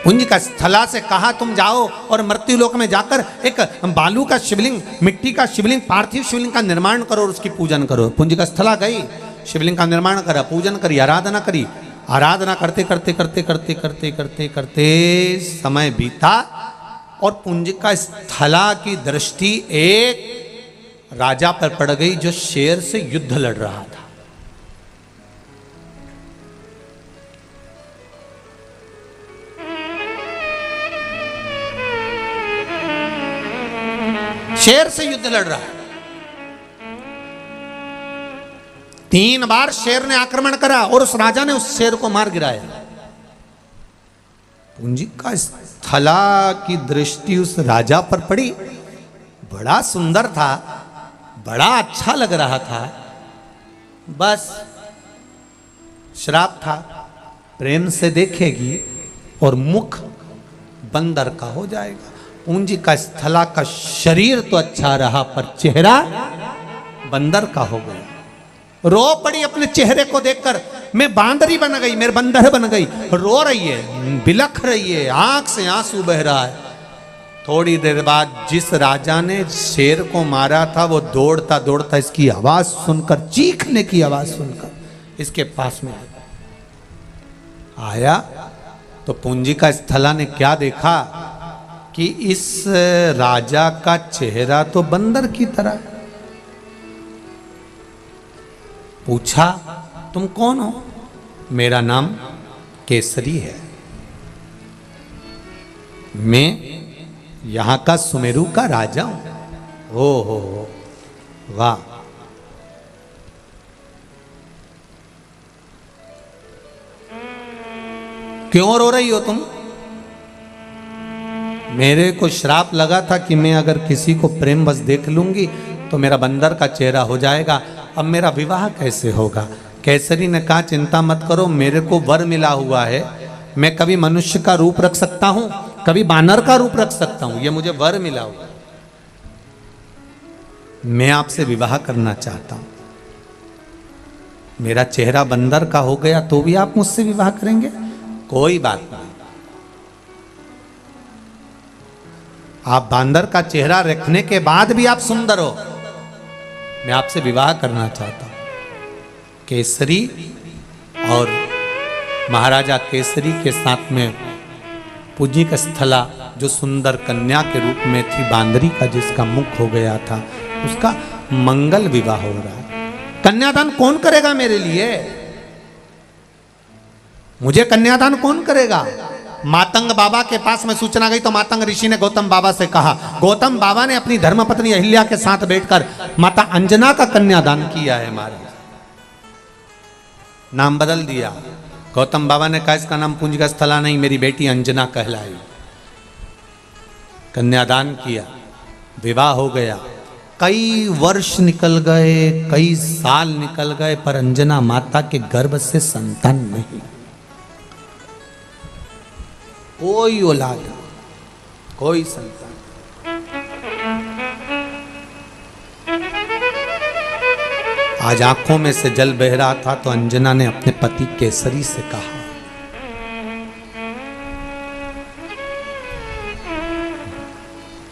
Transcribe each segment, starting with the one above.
पुंज का स्थला से कहा तुम जाओ और मृत्यु लोक में जाकर एक बालू का शिवलिंग, मिट्टी का शिवलिंग, पार्थिव शिवलिंग का निर्माण करो और उसकी पूजन करो। पुंज का स्थला गई, शिवलिंग का निर्माण करा, पूजन करी, आराधना करी। आराधना करते करते करते करते करते करते करते समय बीता और पुंज का स्थला की दृष्टि एक राजा पर पड़ गई जो शेर से युद्ध लड़ रहा था। शेर से युद्ध लड़ रहा है। 3 बार शेर ने आक्रमण करा और उस राजा ने उस शेर को मार गिराया। पुंज का स्थला की दृष्टि उस राजा पर पड़ी। बड़ा सुंदर था, बड़ा अच्छा लग रहा था, बस श्राप था, प्रेम से देखेगी और मुख बंदर का हो जाएगा। पुंज का स्थला का शरीर तो अच्छा रहा पर चेहरा बंदर का हो गया। रो पड़ी अपने चेहरे को देखकर, मैं बांदरी बन गई, मेरे बंदर बन गई। रो रही है, बिलख रही है, आंख से आंसू बह रहा है। थोड़ी देर बाद जिस राजा ने शेर को मारा था वो दौड़ता दौड़ता इसकी आवाज सुनकर, चीखने की आवाज सुनकर इसके पास में आया तो पुंज का स्थला ने क्या देखा कि इस राजा का चेहरा तो बंदर की तरह। पूछा तुम कौन हो? मेरा नाम केसरी है, मैं यहां का सुमेरु का राजा हूं। ओ हो वाह, क्यों रो रही हो तुम? मेरे को श्राप लगा था कि मैं अगर किसी को प्रेम बस देख लूंगी तो मेरा बंदर का चेहरा हो जाएगा। अब मेरा विवाह कैसे होगा? केसरी ने कहा चिंता मत करो, मेरे को वर मिला हुआ है। मैं कभी मनुष्य का रूप रख सकता हूं, कभी बानर का रूप रख सकता हूं, ये मुझे वर मिला हुआ। मैं आपसे विवाह करना चाहता हूं। मेरा चेहरा बंदर का हो गया तो भी आप मुझसे विवाह करेंगे? कोई बात नहीं, आप बांदर का चेहरा रखने के बाद भी आप सुंदर हो, मैं आपसे विवाह करना चाहता हूं। केसरी और महाराजा केसरी के साथ में पुंज का स्थला जो सुंदर कन्या के रूप में थी, बांदरी का जिसका मुख हो गया था, उसका मंगल विवाह हो रहा है। कन्यादान कौन करेगा मेरे लिए? मुझे कन्यादान कौन करेगा? मातंग बाबा के पास में सूचना गई तो मातंग ऋषि ने गौतम बाबा से कहा। गौतम बाबा ने अपनी धर्मपत्नी अहिल्या के साथ बैठकर माता अंजना का कन्यादान किया है। महाराज नाम बदल दिया। गौतम बाबा ने कहा इसका नाम पुंज का स्थला नहीं, मेरी बेटी अंजना कहलाई। कन्यादान किया, विवाह हो गया। कई वर्ष निकल गए, कई साल निकल गए, पर अंजना माता के गर्भ से संतान नहीं, कोई औलाद, कोई संतान। आज आंखों में से जल बह रहा था तो अंजना ने अपने पति केसरी से कहा,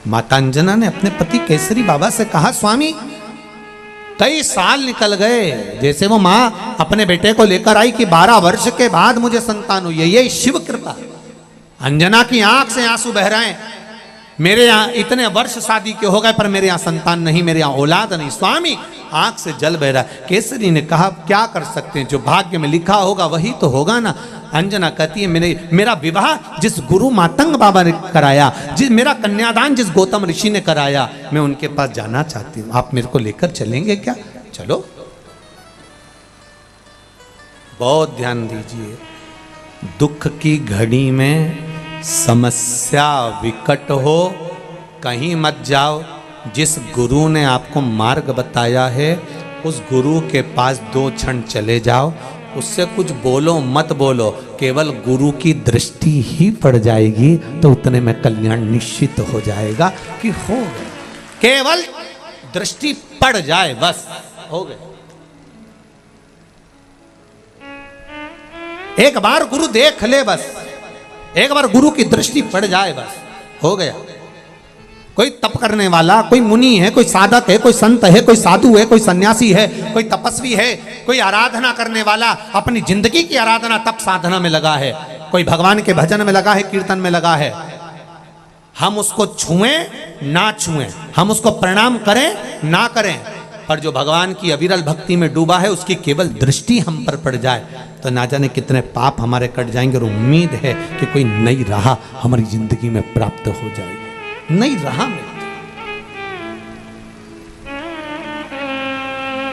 माता अंजना ने अपने पति केसरी बाबा से कहा, स्वामी कई साल निकल गए, जैसे वो मां अपने बेटे को लेकर आई कि 12 वर्ष के बाद मुझे संतान हुई है, ये शिव कृपा। अंजना की आंख से आंसू बह रहे हैं, मेरे यहाँ इतने वर्ष शादी के हो गए पर मेरे यहाँ संतान नहीं, मेरे यहाँ औलाद नहीं। स्वामी आंख से जल बह रहा है। केसरी ने कहा क्या कर सकते हैं, जो भाग्य में लिखा होगा वही तो होगा ना। अंजना कहती है मेरा विवाह जिस गुरु मातंग बाबा ने कराया, मेरा कन्यादान जिस गौतम ऋषि ने कराया, मैं उनके पास जाना चाहती हूँ, आप मेरे को लेकर चलेंगे क्या? चलो। बहुत ध्यान दीजिए, दुख की घड़ी में समस्या विकट हो कहीं मत जाओ। जिस गुरु ने आपको मार्ग बताया है उस गुरु के पास 2 क्षण चले जाओ, उससे कुछ बोलो मत बोलो, केवल गुरु की दृष्टि ही पड़ जाएगी तो उतने में कल्याण निश्चित हो जाएगा कि हो गया। केवल दृष्टि पड़ जाए बस हो गया। एक बार गुरु देख ले बस, एक बार गुरु की दृष्टि पड़ जाए बस हो गया। कोई तप करने वाला, कोई मुनि है, कोई साधक है, कोई संत है, कोई साधु है, कोई सन्यासी है, कोई तपस्वी है, कोई आराधना करने वाला अपनी जिंदगी की आराधना तप साधना में लगा है, कोई भगवान के भजन में लगा है, कीर्तन में लगा है। हम उसको छुएं ना छुएं, हम उसको प्रणाम करें ना करें, पर जो भगवान की अविरल भक्ति में डूबा है उसकी केवल दृष्टि हम पर पड़ जाए तो ना जाने कितने पाप हमारे कट जाएंगे। और उम्मीद है कि कोई नई राह हमारी जिंदगी में प्राप्त हो जाएगी, नई राह में।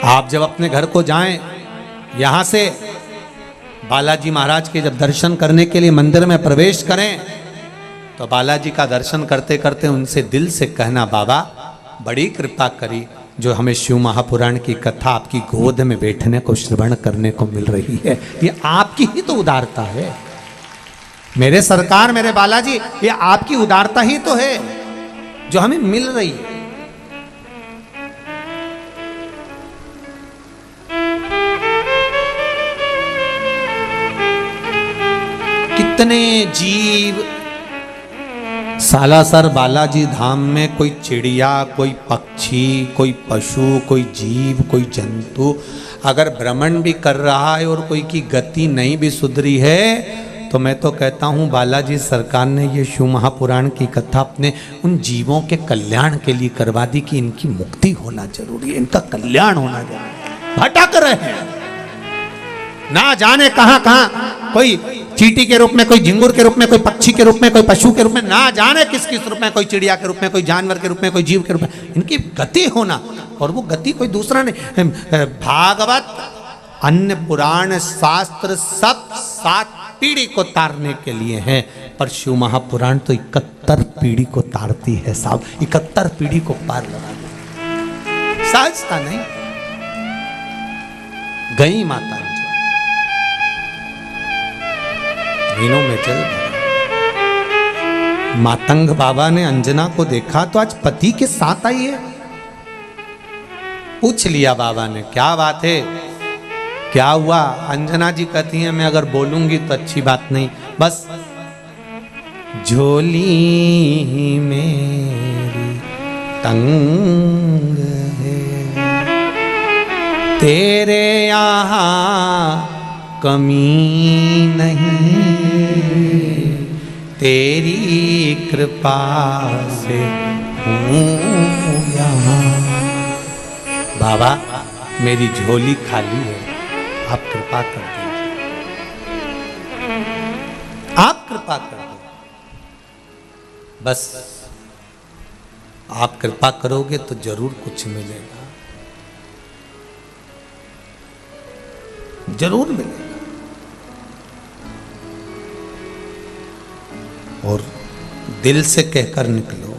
आप जब अपने घर को जाएं, यहां से बालाजी महाराज के जब दर्शन करने के लिए मंदिर में प्रवेश करें तो बालाजी का दर्शन करते करते उनसे दिल से कहना, बाबा बड़ी कृपा करी जो हमें शिव महापुराण की कथा आपकी गोद में बैठने को श्रवण करने को मिल रही है। ये आपकी ही तो उदारता है मेरे सरकार, मेरे बालाजी, ये आपकी उदारता ही तो है जो हमें मिल रही है। कितने जीव सालासर बालाजी धाम में, कोई चिड़िया, कोई पक्षी, कोई पशु, कोई जीव, कोई जंतु अगर भ्रमण भी कर रहा है और कोई की गति नहीं भी सुधरी है तो मैं तो कहता हूँ बालाजी सरकार ने ये शिव महापुराण की कथा अपने उन जीवों के कल्याण के लिए करवा दी कि इनकी मुक्ति होना जरूरी है, इनका कल्याण होना जरूरी है। भटक रहे हैं ना जाने कहां कहां, कोई चींटी के रूप में, कोई झिंगुर के रूप में, कोई पक्षी के रूप में, कोई पशु के रूप में, ना जाने किस किस रूप में, कोई चिड़िया के रूप में, कोई जानवर के रूप में, कोई जीव के रूप में, इनकी गति होना। और वो गति कोई दूसरा नहीं, भागवत, अन्य पुराण, शास्त्र सब 7 पीढ़ी को तारने के लिए है, पर शिव महापुराण तो 71 पीढ़ी को तारती है साहब, 71 पीढ़ी को पार लगा दे, सहजता नहीं। गई माता मीनों में चल। मातंग बाबा ने अंजना को देखा तो आज पति के साथ आई है। पूछ लिया बाबा ने, क्या बात है, क्या हुआ? अंजना जी कहती हैं मैं अगर बोलूंगी तो अच्छी बात नहीं, बस झोली मेरी तंग है, तेरे यहाँ कमी नहीं, तेरी कृपा से हूँ यहाँ। बाबा मेरी झोली खाली है, आप कृपा कर दीजिए, आप कृपा कर दीजिए, बस आप कृपा करोगे तो जरूर कुछ मिलेगा, जरूर मिलेगा। और दिल से कहकर निकलो,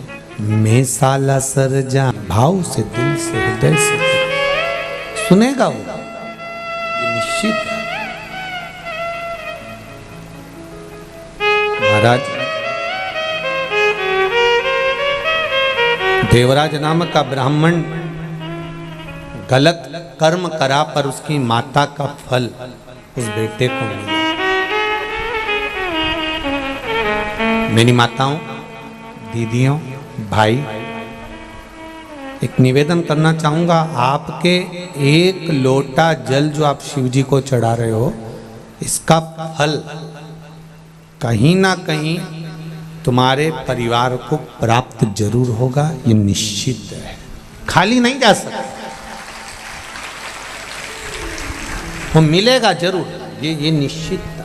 मैं साला सर जा, भाव से, दिल से, हृदय से सुनेगा वो, ये निश्चित है। महाराज देवराज नामक का ब्राह्मण गलत कर्म करा पर उसकी माता का फल उस बेटे को मिला। मेरी माताओं, दीदियों, भाई, एक निवेदन करना चाहूंगा, आपके एक लोटा जल जो आप शिव जी को चढ़ा रहे हो, इसका फल कहीं ना कहीं तुम्हारे परिवार को प्राप्त जरूर होगा, ये निश्चित है, खाली नहीं जा सकता, वो मिलेगा जरूर, ये निश्चित था।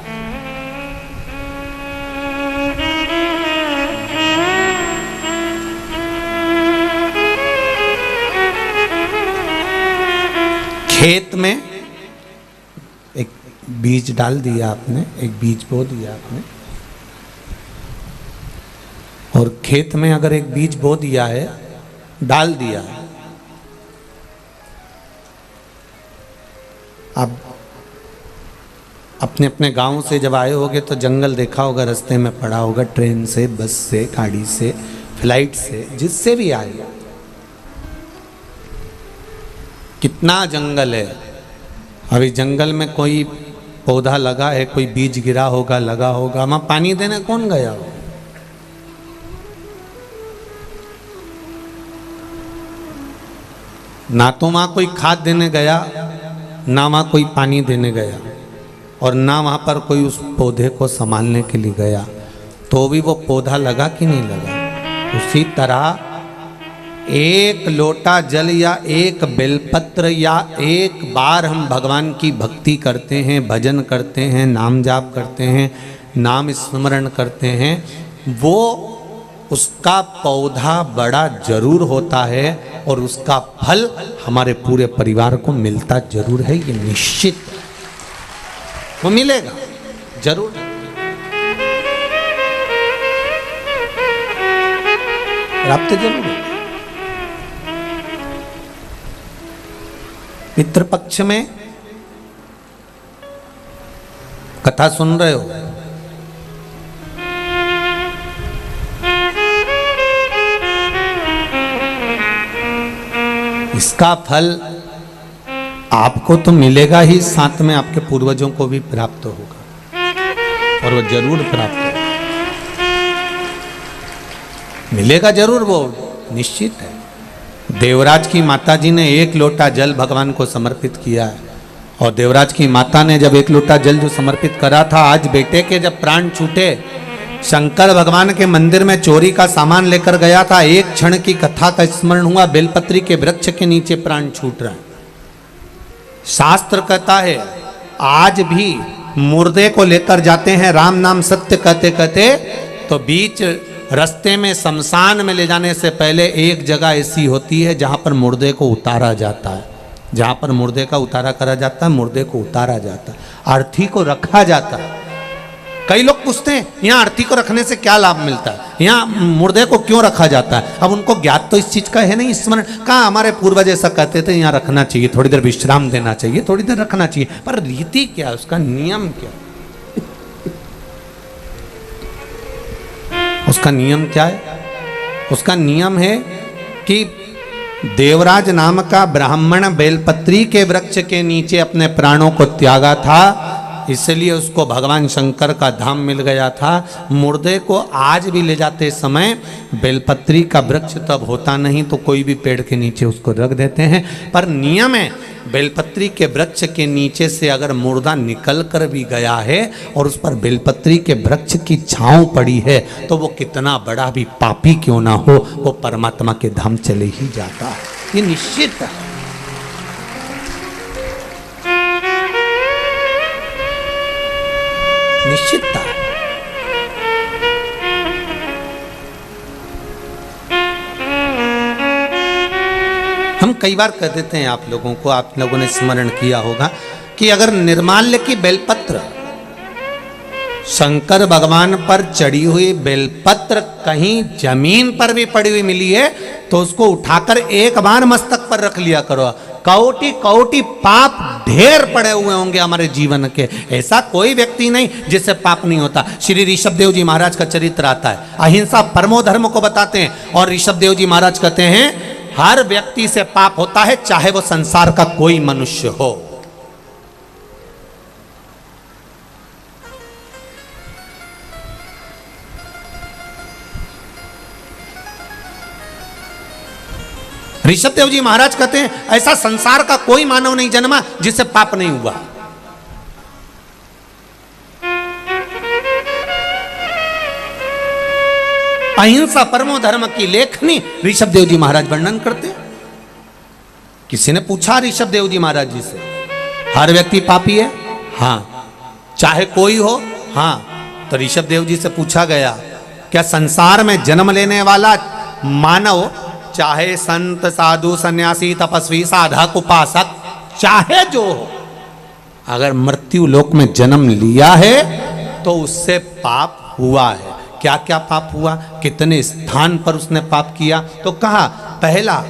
खेत में एक बीज डाल दिया आपने, एक बीज बो दिया आपने, और खेत में अगर एक बीज बो दिया है, डाल दिया है, अब अपने अपने गांव से जब आए होगे तो जंगल देखा होगा, रास्ते में पड़ा होगा, ट्रेन से, बस से, गाड़ी से, फ्लाइट से, जिससे भी आए, कितना जंगल है। अभी जंगल में कोई पौधा लगा है, कोई बीज गिरा होगा, लगा होगा, वहां पानी देने कौन गया हो? ना तो वहां कोई खाद देने गया, ना वहां कोई पानी देने गया, और ना वहां पर कोई उस पौधे को संभालने के लिए गया, तो भी वो पौधा लगा कि नहीं लगा? उसी तरह एक लोटा जल या एक बेलपत्र या एक बार हम भगवान की भक्ति करते हैं, भजन करते हैं, नाम जाप करते हैं, नाम स्मरण करते हैं, वो उसका पौधा बड़ा जरूर होता है और उसका फल हमारे पूरे परिवार को मिलता जरूर है, ये निश्चित है। वो मिलेगा जरूर। प्राप्त जरूर है। पितृपक्ष में कथा सुन रहे हो, इसका फल आपको तो मिलेगा ही, साथ में आपके पूर्वजों को भी प्राप्त होगा, और वो जरूर प्राप्त होगा, मिलेगा जरूर, वो निश्चित है। देवराज की माता जी ने एक लोटा जल भगवान को समर्पित किया है, और देवराज की माता ने जब एक लोटा जल जो समर्पित करा था, आज बेटे के जब प्राण छूटे, शंकर भगवान के मंदिर में चोरी का सामान लेकर गया था, एक क्षण की कथा का स्मरण हुआ, बेलपत्री के वृक्ष के नीचे प्राण छूट रहे हैं। शास्त्र कहता है आज भी मुर्दे को लेकर जाते हैं राम नाम सत्य कहते कहते, तो बीच रास्ते में शमशान में ले जाने से पहले एक जगह ऐसी होती है जहां पर मुर्दे को उतारा जाता है, जहां पर मुर्दे का उतारा करा जाता है, मुर्दे को उतारा जाता है, अर्थी को रखा जाता है। कई लोग पूछते हैं यहाँ अर्थी को रखने से क्या लाभ मिलता है, यहाँ मुर्दे को क्यों रखा जाता है? अब उनको ज्ञात तो इस चीज का है नहीं, स्मरण कहाँ, हमारे पूर्वज ऐसा कहते थे यहाँ रखना चाहिए, थोड़ी देर विश्राम देना चाहिए, थोड़ी देर रखना चाहिए, पर रीति क्या, उसका नियम क्या, उसका नियम क्या है? उसका नियम है कि देवराज नाम का ब्राह्मण बेलपत्री के वृक्ष के नीचे अपने प्राणों को त्यागा था, इसलिए उसको भगवान शंकर का धाम मिल गया था। मुर्दे को आज भी ले जाते समय बेलपत्री का वृक्ष तब होता नहीं, तो कोई भी पेड़ के नीचे उसको रख देते हैं, पर नियम है बेलपत्री के वृक्ष के नीचे से अगर मुर्दा निकल कर भी गया है और उस पर बेलपत्री के वृक्ष की छांव पड़ी है, तो वो कितना बड़ा भी पापी क्यों ना हो, वो परमात्मा के धाम चले ही जाता है, ये निश्चित है। निश्चितता। हम कई बार कह देते हैं आप लोगों को, आप लोगों ने स्मरण किया होगा कि अगर निर्माल्य की बेलपत्र, शंकर भगवान पर चढ़ी हुई बेलपत्र कहीं जमीन पर भी पड़ी हुई मिली है, तो उसको उठाकर एक बार मस्तक पर रख लिया करो। कौटी कौटी पाप ढेर पड़े हुए होंगे हमारे जीवन के, ऐसा कोई व्यक्ति नहीं जिससे पाप नहीं होता। श्री ऋषभदेव जी महाराज का चरित्र आता है, अहिंसा परमो धर्म को बताते हैं, और ऋषभदेव जी महाराज कहते हैं हर व्यक्ति से पाप होता है, चाहे वो संसार का कोई मनुष्य हो। ऋषभदेव जी महाराज कहते हैं ऐसा संसार का कोई मानव नहीं जन्मा जिससे पाप नहीं हुआ। अहिंसा परमो धर्म की लेखनी ऋषभदेव जी महाराज वर्णन करते। किसी ने पूछा ऋषभदेव जी महाराज जी से, हर व्यक्ति पापी है? हाँ। चाहे कोई हो? हाँ। तो ऋषभदेव जी से पूछा गया, क्या संसार में जन्म लेने वाला मानव, चाहे संत साधु सन्यासी तपस्वी साधक उपासक चाहे जो हो, अगर मृत्यु लोक में जन्म लिया है तो उससे पाप हुआ है? क्या क्या पाप हुआ, कितने स्थान पर उसने पाप किया? तो कहा, पहला,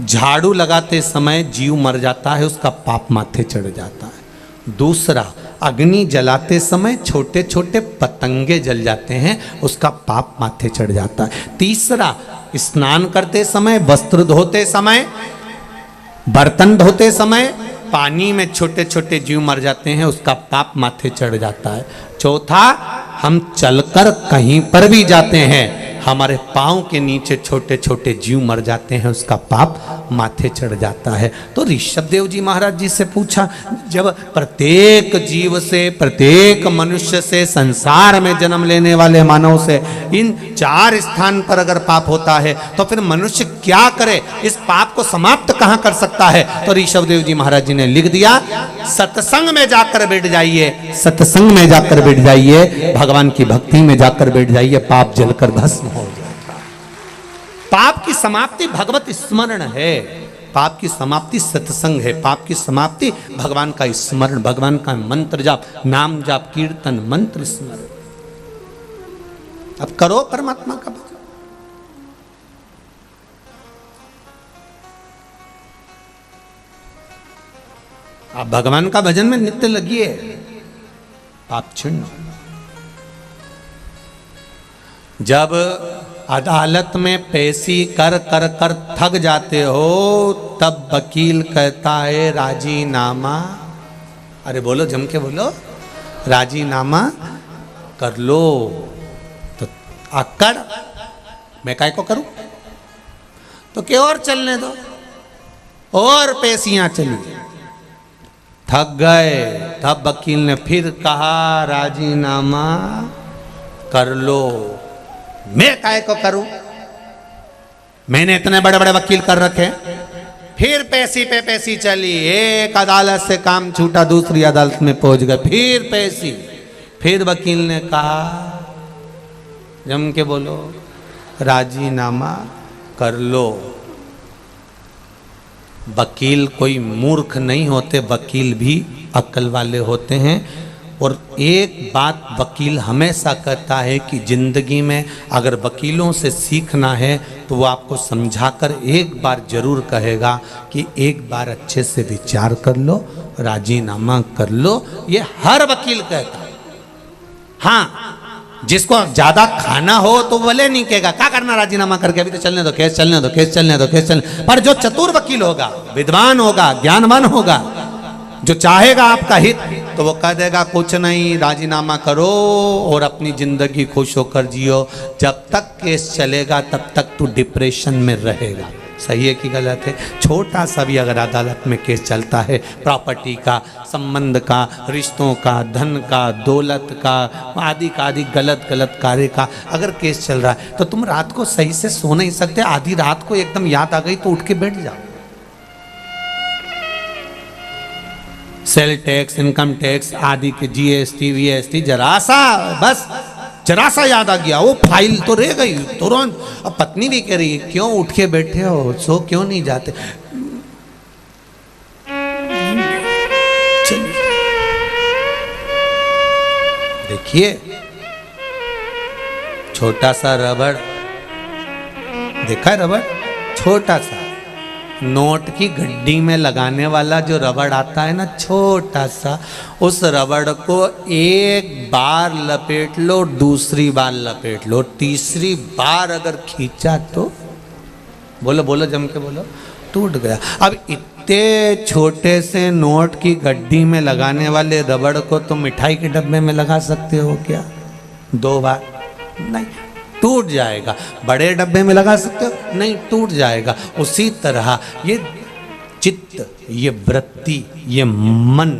झाड़ू लगाते समय जीव मर जाता है, उसका पाप माथे चढ़ जाता है। दूसरा, अग्नि जलाते समय छोटे छोटे पतंगे जल जाते हैं, उसका पाप माथे चढ़ जाता है। तीसरा, स्नान करते समय, वस्त्र धोते समय, बर्तन धोते समय पानी में छोटे छोटे जीव मर जाते हैं, उसका पाप माथे चढ़ जाता है। चौथा, हम चलकर कहीं पर भी जाते हैं, हमारे पाँव के नीचे छोटे छोटे जीव मर जाते हैं, उसका पाप माथे चढ़ जाता है। तो ऋषभदेव जी महाराज जी से पूछा, जब प्रत्येक जीव से, प्रत्येक मनुष्य से, संसार में जन्म लेने वाले मानव से इन 4 स्थान पर अगर पाप होता है तो फिर मनुष्य क्या करे, इस पाप को समाप्त कहाँ कर सकता है? तो ऋषभदेव जी महाराज जी ने लिख दिया, सत्संग में जाकर बैठ जाइए, सत्संग में जाकर बैठ जाइए, भगवान की भक्ति में जाकर बैठ जाइए, पाप जलकर भस्म हो जाएगा। पाप की समाप्ति भगवत स्मरण है, पाप की समाप्ति सत्संग है, पाप की समाप्ति भगवान का स्मरण, भगवान का मंत्र जाप, नाम जाप, कीर्तन, मंत्र स्मरण। अब करो परमात्मा का भजन। आप भगवान का भजन में नित्य लगिए, पाप छिन्न। जब अदालत में पेशी कर कर कर थक जाते हो, तब वकील कहता है राजीनामा। अरे बोलो, जम के बोलो, राजीनामा कर लो। तो आकड़ मैं काय को करूं? तो क्या और चलने दो, और पेशियां चली। थक गए, तब वकील ने फिर कहा राजीनामा कर लो। मैं काय को करूं? मैंने इतने बड़े बड़े वकील कर रखे। फिर पैसी पे पैसी चली, एक अदालत से काम छूटा, दूसरी अदालत में पहुंच गए, फिर पैसी। फिर वकील ने कहा, जम के बोलो, राजीनामा कर लो। वकील कोई मूर्ख नहीं होते, वकील भी अक्ल वाले होते हैं। और एक बात वकील हमेशा कहता है कि जिंदगी में अगर वकीलों से सीखना है तो वो आपको समझाकर एक बार जरूर कहेगा कि एक बार अच्छे से विचार कर लो, राजीनामा कर लो। ये हर वकील कहता है। हाँ, जिसको ज्यादा खाना हो तो भले नहीं कहेगा क्या करना राजीनामा करके, अभी तो चलने दो, केस चलने दो, केस चलने दो, केस चलने। पर जो चतुर वकील होगा, विद्वान होगा, ज्ञानवान होगा, जो चाहेगा आपका हित, तो वो कह देगा कुछ नहीं, राजीनामा करो और अपनी जिंदगी खुश होकर जियो। जब तक केस चलेगा तब तक तू डिप्रेशन में रहेगा। सही है कि गलत है? छोटा सा भी अगर अदालत में केस चलता है, प्रॉपर्टी का, संबंध का, रिश्तों का, धन का, दौलत का, आदि गलत गलत कार्य का अगर केस चल रहा है, तो तुम रात को सही से सो नहीं सकते। आधी रात को एकदम याद आ गई तो उठ के बैठ जाओ। सेल टैक्स, इनकम टैक्स आदि के जीएसटी वीएसटी, जरा सा याद आ गया, वो फाइल तो रह गई तुरंत। अब पत्नी भी कह रही है क्यों उठ के बैठे हो, सो क्यों नहीं जाते? चलिए देखिए, छोटा सा रबड़ देखा है? रबड़ छोटा सा, नोट की गड्डी में लगाने वाला जो रबड़ आता है ना, छोटा सा, उस रबड़ को एक बार लपेट लो, दूसरी बार लपेट लो, तीसरी बार अगर खींचा तो बोलो बोलो, जम के बोलो, टूट गया। अब इतने छोटे से नोट की गड्डी में लगाने वाले रबड़ को तुम मिठाई के डब्बे में लगा सकते हो क्या? 2 बार? नहीं, टूट जाएगा। बड़े डब्बे में लगा सकते हो? नहीं, टूट जाएगा। उसी तरह ये चित्त, ये वृत्ति, ये मन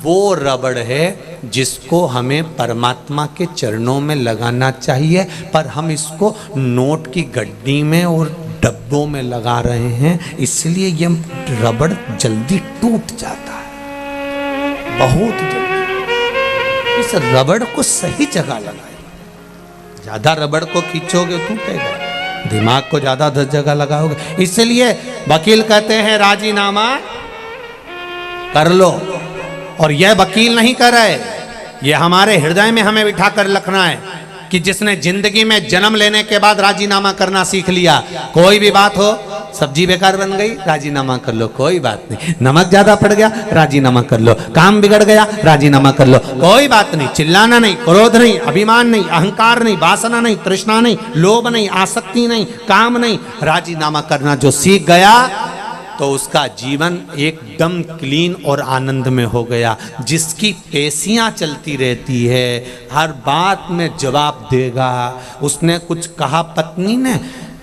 वो रबड़ है जिसको हमें परमात्मा के चरणों में लगाना चाहिए, पर हम इसको नोट की गड्डी में और डब्बों में लगा रहे हैं, इसलिए ये रबड़ जल्दी टूट जाता है, बहुत जल्दी। इस रबड़ को सही जगह लगाए। ज्यादा रबड़ को खींचोगे टूटेगा, दिमाग को ज्यादा 10 जगह लगाओगे। इसलिए वकील कहते हैं राजीनामा कर लो। और यह वकील नहीं कर रहे, ये हमारे हृदय में हमें बिठा कर रखना है कि जिसने जिंदगी में जन्म लेने के बाद राजीनामा करना सीख लिया, कोई भी बात हो, सब्जी बेकार बन गई, राजीनामा कर लो, कोई बात नहीं। नमक ज्यादा पड़ गया, राजीनामा कर लो। काम बिगड़ गया, राजीनामा कर लो, कोई बात नहीं। चिल्लाना नहीं, क्रोध नहीं, अभिमान नहीं, अहंकार नहीं, वासना नहीं, तृष्णा नहीं, लोभ नहीं, आसक्ति नहीं, काम नहीं, राजीनामा करना जो सीख गया तो उसका जीवन एकदम क्लीन और आनंद में हो गया। जिसकी पेशियां चलती रहती है, हर बात में जवाब देगा। उसने कुछ कहा पत्नी ने,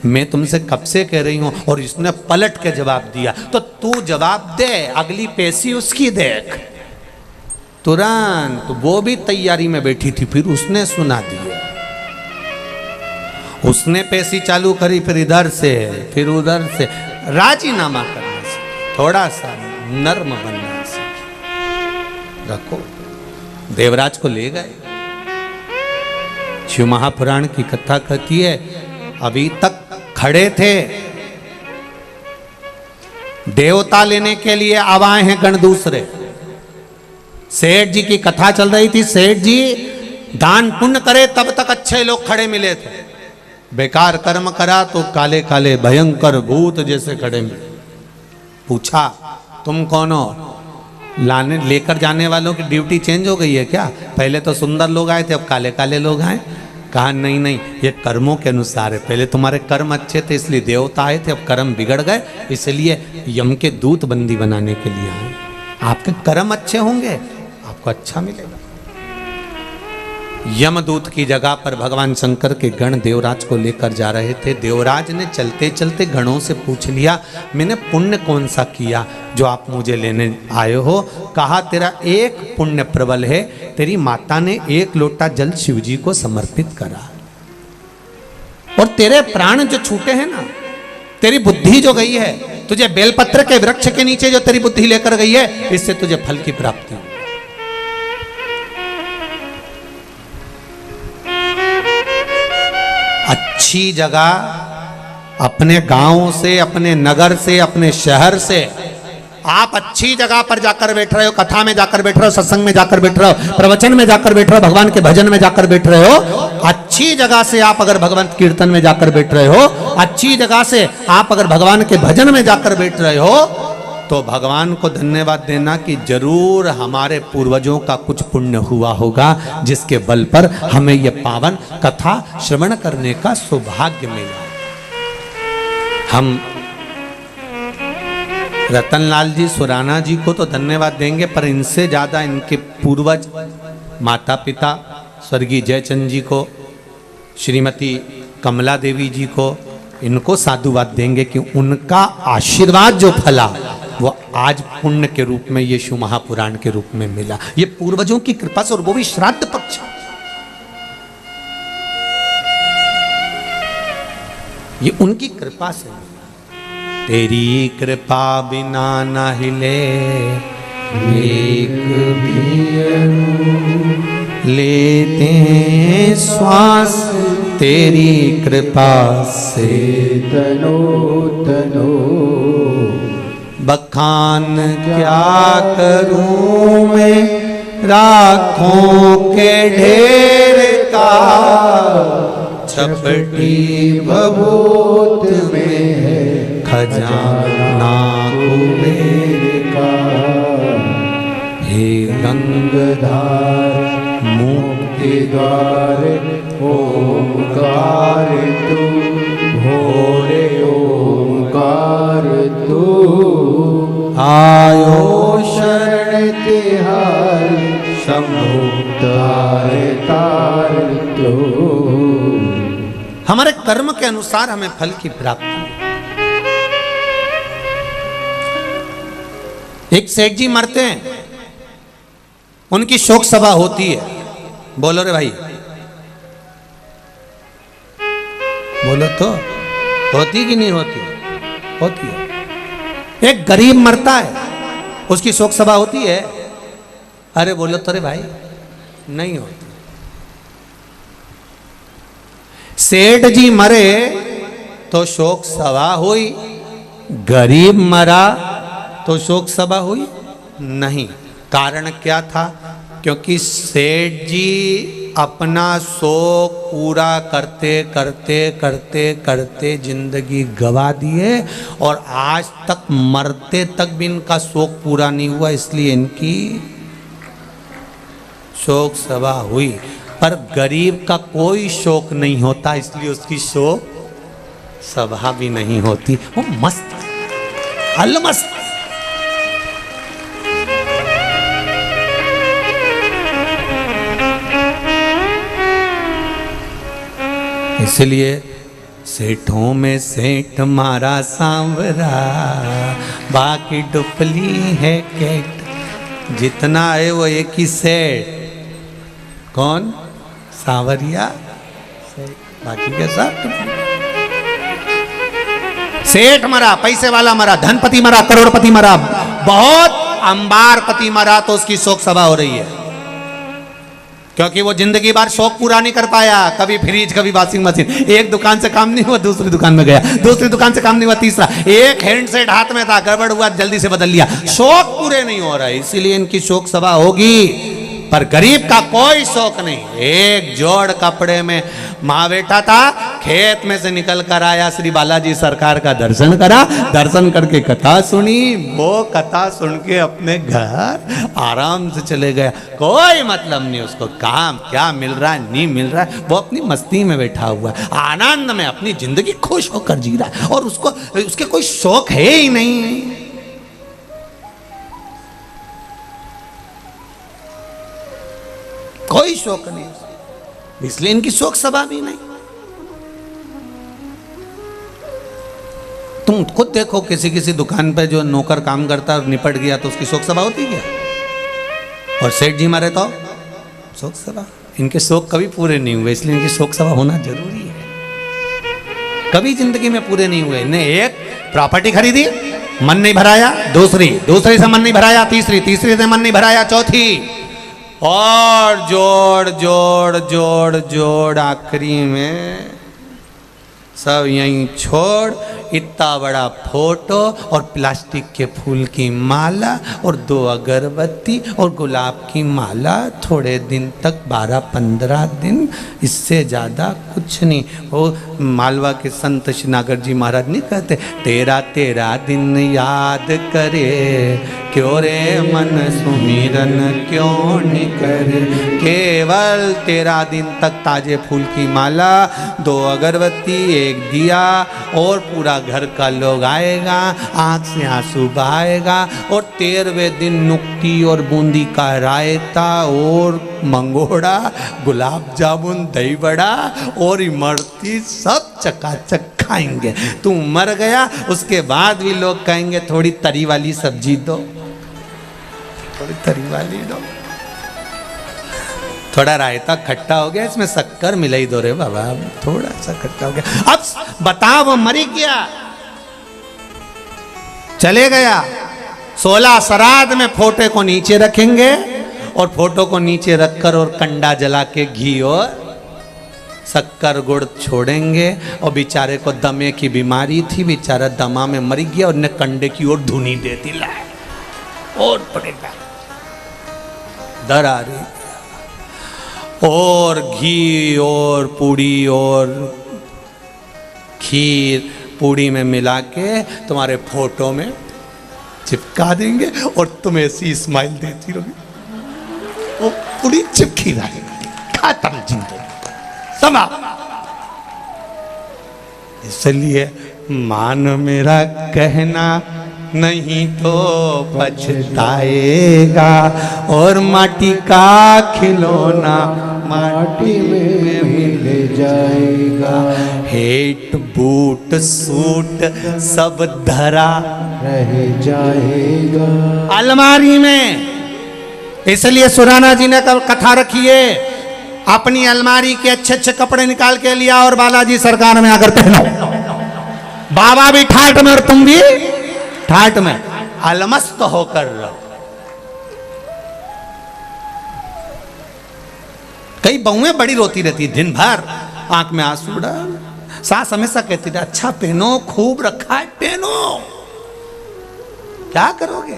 मैं तुमसे कब से कह रही हूं, और इसने पलट के जवाब दिया, तो तू जवाब दे, अगली पेशी उसकी देख। तुरंत वो भी तैयारी में बैठी थी, फिर उसने सुना दिया। उसने पेशी चालू करी, फिर इधर से फिर उधर से। राजीनामा करने से, थोड़ा सा नर्म बनने से। रखो, देवराज को ले गए। शिव महापुराण की कथा कहती है, अभी तक खड़े थे, देवता लेने के लिए अब आए हैं गण दूसरे। सेठ जी की कथा चल रही थी, सेठ जी दान पुण्य करे तब तक अच्छे लोग खड़े मिले थे, बेकार कर्म करा तो काले काले भयंकर भूत जैसे खड़े मिले। पूछा, तुम कौन हो? लाने लेकर जाने वालों की ड्यूटी चेंज हो गई है क्या? पहले तो सुंदर लोग आए थे, अब काले काले लोग आए। कहा नहीं नहीं, ये कर्मों के अनुसार है। पहले तुम्हारे कर्म अच्छे थे इसलिए देवता आए थे, अब कर्म बिगड़ गए इसलिए यम के दूत बंदी बनाने के लिए आए। आपके कर्म अच्छे होंगे, आपको अच्छा मिलेगा। यमदूत की जगह पर भगवान शंकर के गण देवराज को लेकर जा रहे थे। देवराज ने चलते चलते गणों से पूछ लिया, मैंने पुण्य कौन सा किया जो आप मुझे लेने आए हो? कहा, तेरा एक पुण्य प्रबल है, तेरी माता ने 1 लोटा जल शिवजी को समर्पित करा, और तेरे प्राण जो छूटे हैं ना, तेरी बुद्धि जो गई है, तुझे बेलपत्र के वृक्ष के नीचे जो तेरी बुद्धि लेकर गई है, इससे तुझे फल की प्राप्ति हो। अच्छी जगह, अपने गांव से, अपने नगर से, अपने शहर से आप अच्छी जगह पर जाकर बैठ रहे हो, कथा में जाकर बैठ रहे हो, सत्संग में जाकर बैठ रहे हो, प्रवचन में जाकर बैठ रहे हो, भगवान के भजन में जाकर बैठ रहे हो। अच्छी जगह से आप अगर भगवान कीर्तन में जाकर बैठ रहे हो, अच्छी जगह से आप अगर भगवान के भजन में जाकर बैठ रहे हो, तो भगवान को धन्यवाद देना कि जरूर हमारे पूर्वजों का कुछ पुण्य हुआ होगा, जिसके बल पर हमें यह पावन कथा श्रवण करने का सौभाग्य मिला। हम रतनलाल जी सुराना जी को तो धन्यवाद देंगे, पर इनसे ज्यादा इनके पूर्वज माता पिता स्वर्गीय जयचंद जी को, श्रीमती कमला देवी जी को, इनको साधुवाद देंगे कि उनका आशीर्वाद जो फला वो आज पुण्य के रूप में ये शिव महापुराण के रूप में मिला। ये पूर्वजों की कृपा से, और वो भी श्राद्ध पक्ष। ये उनकी कृपा से। तेरी कृपा बिना न हिले एक भी लेते श्वास, तेरी कृपा से तनो तनो। बखान क्या करूं मैं राखों के ढेर का, छपटी भभूत में है खजाना कुबेर का। हे गंगधार मुक्ति द्वार ओंकार तू, भोरे ओंकार तू। आयो शरण तिहारी शंभु तार तार तू। हमारे कर्म के अनुसार हमें फल की प्राप्ति। एक सेठ जी मरते हैं, उनकी शोक सभा होती है। बोलो रे भाई, बोलो तो, होती कि नहीं होती? होती है। एक गरीब मरता है, उसकी शोक सभा होती है। अरे बोलो तो रे भाई, नहीं होती। सेठ जी मरे तो शोक सभा हुई, गरीब मरा तो शोक सभा हुई नहीं। कारण क्या था? क्योंकि सेठ जी अपना शोक पूरा करते करते करते करते जिंदगी गवा दिए, और आज तक मरते तक भी इनका शोक पूरा नहीं हुआ, इसलिए इनकी शोक सभा हुई। पर गरीब का कोई शोक नहीं होता, इसलिए उसकी शोक सभा भी नहीं होती। वो मस्त अलमस्त। इसलिए सेठों में सेठ मारा सांवरा, बाकी डुपली है केट। जितना है वो एक ही सेठ, कौन? सांवरिया। बाकी के सब सेठ मरा, पैसे वाला मरा, धनपति मरा, करोड़पति मरा, बहुत अंबारपति मरा तो उसकी शोक सभा हो रही है, क्योंकि वो जिंदगी भर शौक पूरा नहीं कर पाया। कभी फ्रिज, कभी वॉशिंग मशीन, एक दुकान से काम नहीं हुआ दूसरी दुकान में गया, दूसरी दुकान से काम नहीं हुआ तीसरा, एक हैंडसेट हाथ में था, गड़बड़ हुआ जल्दी से बदल लिया। शौक पूरे नहीं हो रहा है, इसीलिए इनकी शोक सभा होगी। पर गरीब का कोई शौक नहीं। एक जोड़ कपड़े में माँ बेटा था, खेत में से निकल कर आया, श्री बालाजी सरकार का दर्शन करा, दर्शन करके कथा सुनी, वो कथा सुन के अपने घर आराम से चले गया। कोई मतलब नहीं उसको काम क्या मिल रहा है नहीं मिल रहा है, वो अपनी मस्ती में बैठा हुआ है, आनंद में अपनी जिंदगी खुश होकर जी रहा है, और उसको उसके कोई शौक है ही नहीं। कोई शौक नहीं, इसलिए इनकी शोक सभा भी नहीं। तुम खुद देखो, किसी किसी दुकान पे जो नौकर काम करता और निपट गया तो उसकी शोक सभा होती क्या? और सेठ जी मारे तो शोक सभा। इनके शौक कभी पूरे नहीं हुए, इसलिए इनकी शोक सभा होना जरूरी है। कभी जिंदगी में पूरे नहीं हुए। इन्हें एक प्रॉपर्टी खरीदी, मन नहीं भराया, दूसरी से मन नहीं भराया, तीसरी से मन नहीं भराया, चौथी, और जोड़ जोड़ जोड़ जोड़ आखिरी में सब यहीं छोड़, इतना बड़ा फोटो और प्लास्टिक के फूल की माला और 2 अगरबत्ती और गुलाब की माला, थोड़े दिन तक 12-15 दिन, इससे ज़्यादा कुछ नहीं। वो मालवा के संत श्रीनागर जी महाराज नहीं कहते, तेरा तेरा दिन याद करे, क्यों रे मन सुमिरन क्यों नहीं करे। केवल 13 दिन तक ताजे फूल की माला, 2 अगरबत्ती, 1 दिया, और पूरा घर का लोग आएगा, आंख से आंसू बहाएगा, और 13वें दिन नुक्ती और बूंदी का रायता और मंगोड़ा, गुलाब जामुन, दही बड़ा और इमरती सब चकाचक खाएंगे। तू मर गया, उसके बाद भी लोग कहेंगे थोड़ी तरी वाली सब्जी दो, थोड़ी तरी वाली दो, थोड़ा रायता खट्टा हो गया, इसमें शक्कर मिला ही दो रे बाबा, थोड़ा सा खट्टा हो गया। अब बताओ, वो मरी गया, चले गया, 16 श्राद्ध में फोटो को नीचे रखेंगे, और फोटो को नीचे रखकर और कंडा जला के घी और शक्कर गुड़ छोड़ेंगे। और बेचारे को दमे की बीमारी थी, बेचारा दमा में मर गया, और ने कंडे की ओर धुनी दे दी, लाए और पड़ेगा दर आ रही, और घी और पूड़ी और खीर पूड़ी में मिला के तुम्हारे फोटो में चिपका देंगे, और तुम ऐसी स्माइल देती रहोगी, वो पूड़ी चिपकी रहेगी, खत्म जिंदगी समा। इसलिए मान मेरा कहना, नहीं तो पछताएगा, और माटी का खिलौना माटी में मिल जाएगा। हेट बूट सूट सब धरा रह जाएगा अलमारी में। इसलिए सुराना जी ने कथा रखी है, अपनी अलमारी के अच्छे अच्छे कपड़े निकाल के लिया और बालाजी सरकार में आकर पहनो। बाबा भी ठाट में और तुम भी ठाट में, अलमस्त होकर रहो। कई बहुएं बड़ी रोती रहती है, दिन भर आंख में आंसू डाल। सास हमेशा कहती थी, अच्छा पहनो, खूब रखा है पहनो, क्या करोगे।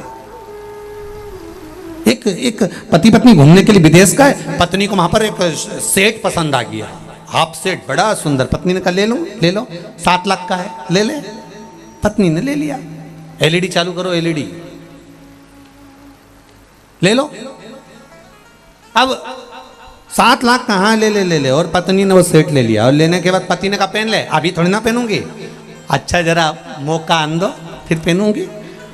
एक पति पत्नी घूमने के लिए विदेश का है, पत्नी को वहां पर एक सेट पसंद आ गया, हाफ सेट बड़ा सुंदर। पत्नी ने कहा ले लो 7 लाख का है, ले ले। पत्नी ने ले लिया। एलईडी चालू करो, एलईडी ले लो। अब 7 लाख कहाँ, ले। और पत्नी ने वो सेट ले लिया, और लेने के बाद पति ने कहा पहन ले, अभी थोड़ी ना पहनूंगी, अच्छा जरा मौका आन दो फिर पहनूंगी।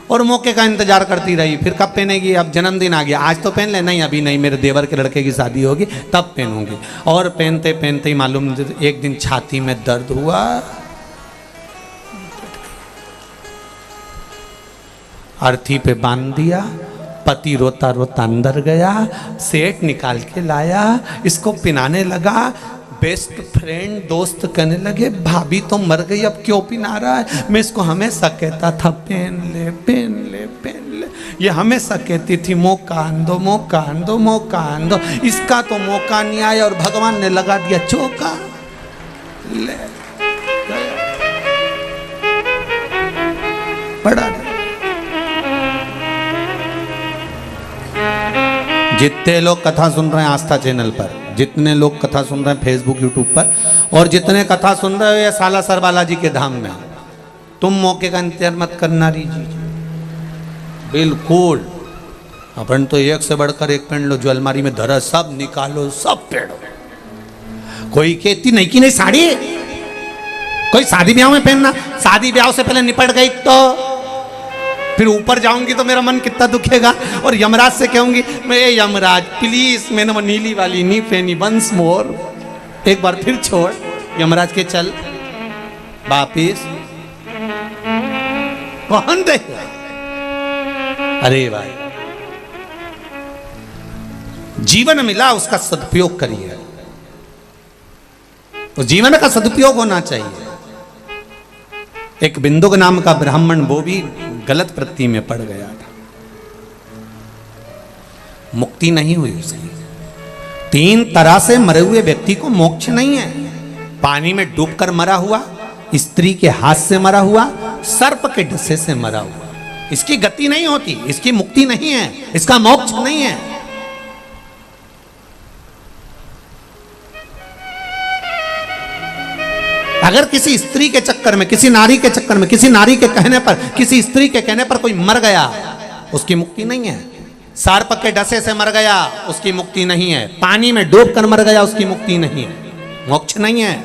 और मौके का इंतजार करती रही। फिर कब पहनेगी, अब जन्मदिन आ गया, आज तो पहन ले, नहीं अभी नहीं, मेरे देवर के लड़के की शादी होगी तब पहनूंगी। और पहनते पहनते ही मालूम एक दिन छाती में दर्द हुआ, अर्थी पे बांध दिया। पति रोता रोता अंदर गया, सेठ निकाल के लाया, इसको पिनाने लगा। बेस्ट फ्रेंड दोस्त कहने लगे भाभी तो मर गई, अब क्यों पिना रहा है। मैं इसको हमेशा कहता था पहन ले पहन ले पहन ले, ये हमेशा कहती थी मौका आंदो मौका आंदो मौका आंदो। इसका तो मौका नहीं आया और भगवान ने लगा दिया चौका। ले बड़ा जितने लोग कथा सुन रहे हैं आस्था चैनल पर, जितने लोग कथा सुन रहे हैं फेसबुक यूट्यूब पर, और जितने कथा सुन रहे हो ये सालासर बालाजी के धाम में, तुम मौके का इंतजार मत करना रीजी, बिल्कुल। अपन तो एक से बढ़कर एक पहन लो, जो अलमारी में धरा सब निकालो, सब पहनो। कोई कहती नहीं कि नहीं साड़ी, कोई शादी ब्याह में पहनना, शादी ब्याह से पहले निपट गई तो फिर ऊपर जाऊंगी तो मेरा मन कितना दुखेगा। और यमराज से कहूंगी मैं यमराज प्लीज मैंने वो नीली वाली नहीं पहनी, वंस मोर, एक बार फिर छोड़। यमराज के चल वापिस, कौन देगा। अरे भाई जीवन मिला उसका सदुपयोग करिए, तो जीवन का सदुपयोग होना चाहिए। एक बिंदुक नाम का ब्राह्मण वो भी गलत वृत्ति में पड़ गया था, मुक्ति नहीं हुई उसकी। 3 तरह से मरे हुए व्यक्ति को मोक्ष नहीं है। पानी में डूबकर मरा हुआ, स्त्री के हाथ से मरा हुआ, सर्प के डसे से मरा हुआ, इसकी गति नहीं होती, इसकी मुक्ति नहीं है, इसका मोक्ष नहीं है। अगर किसी स्त्री के चक्कर में, किसी नारी के चक्कर में, किसी नारी के कहने पर, किसी स्त्री के कहने पर कोई मर गया, उसकी मुक्ति नहीं है। सर्प के डसे से मर गया, उसकी मुक्ति नहीं है। पानी में डूब कर मर गया, उसकी मुक्ति नहीं है, मोक्ष नहीं है।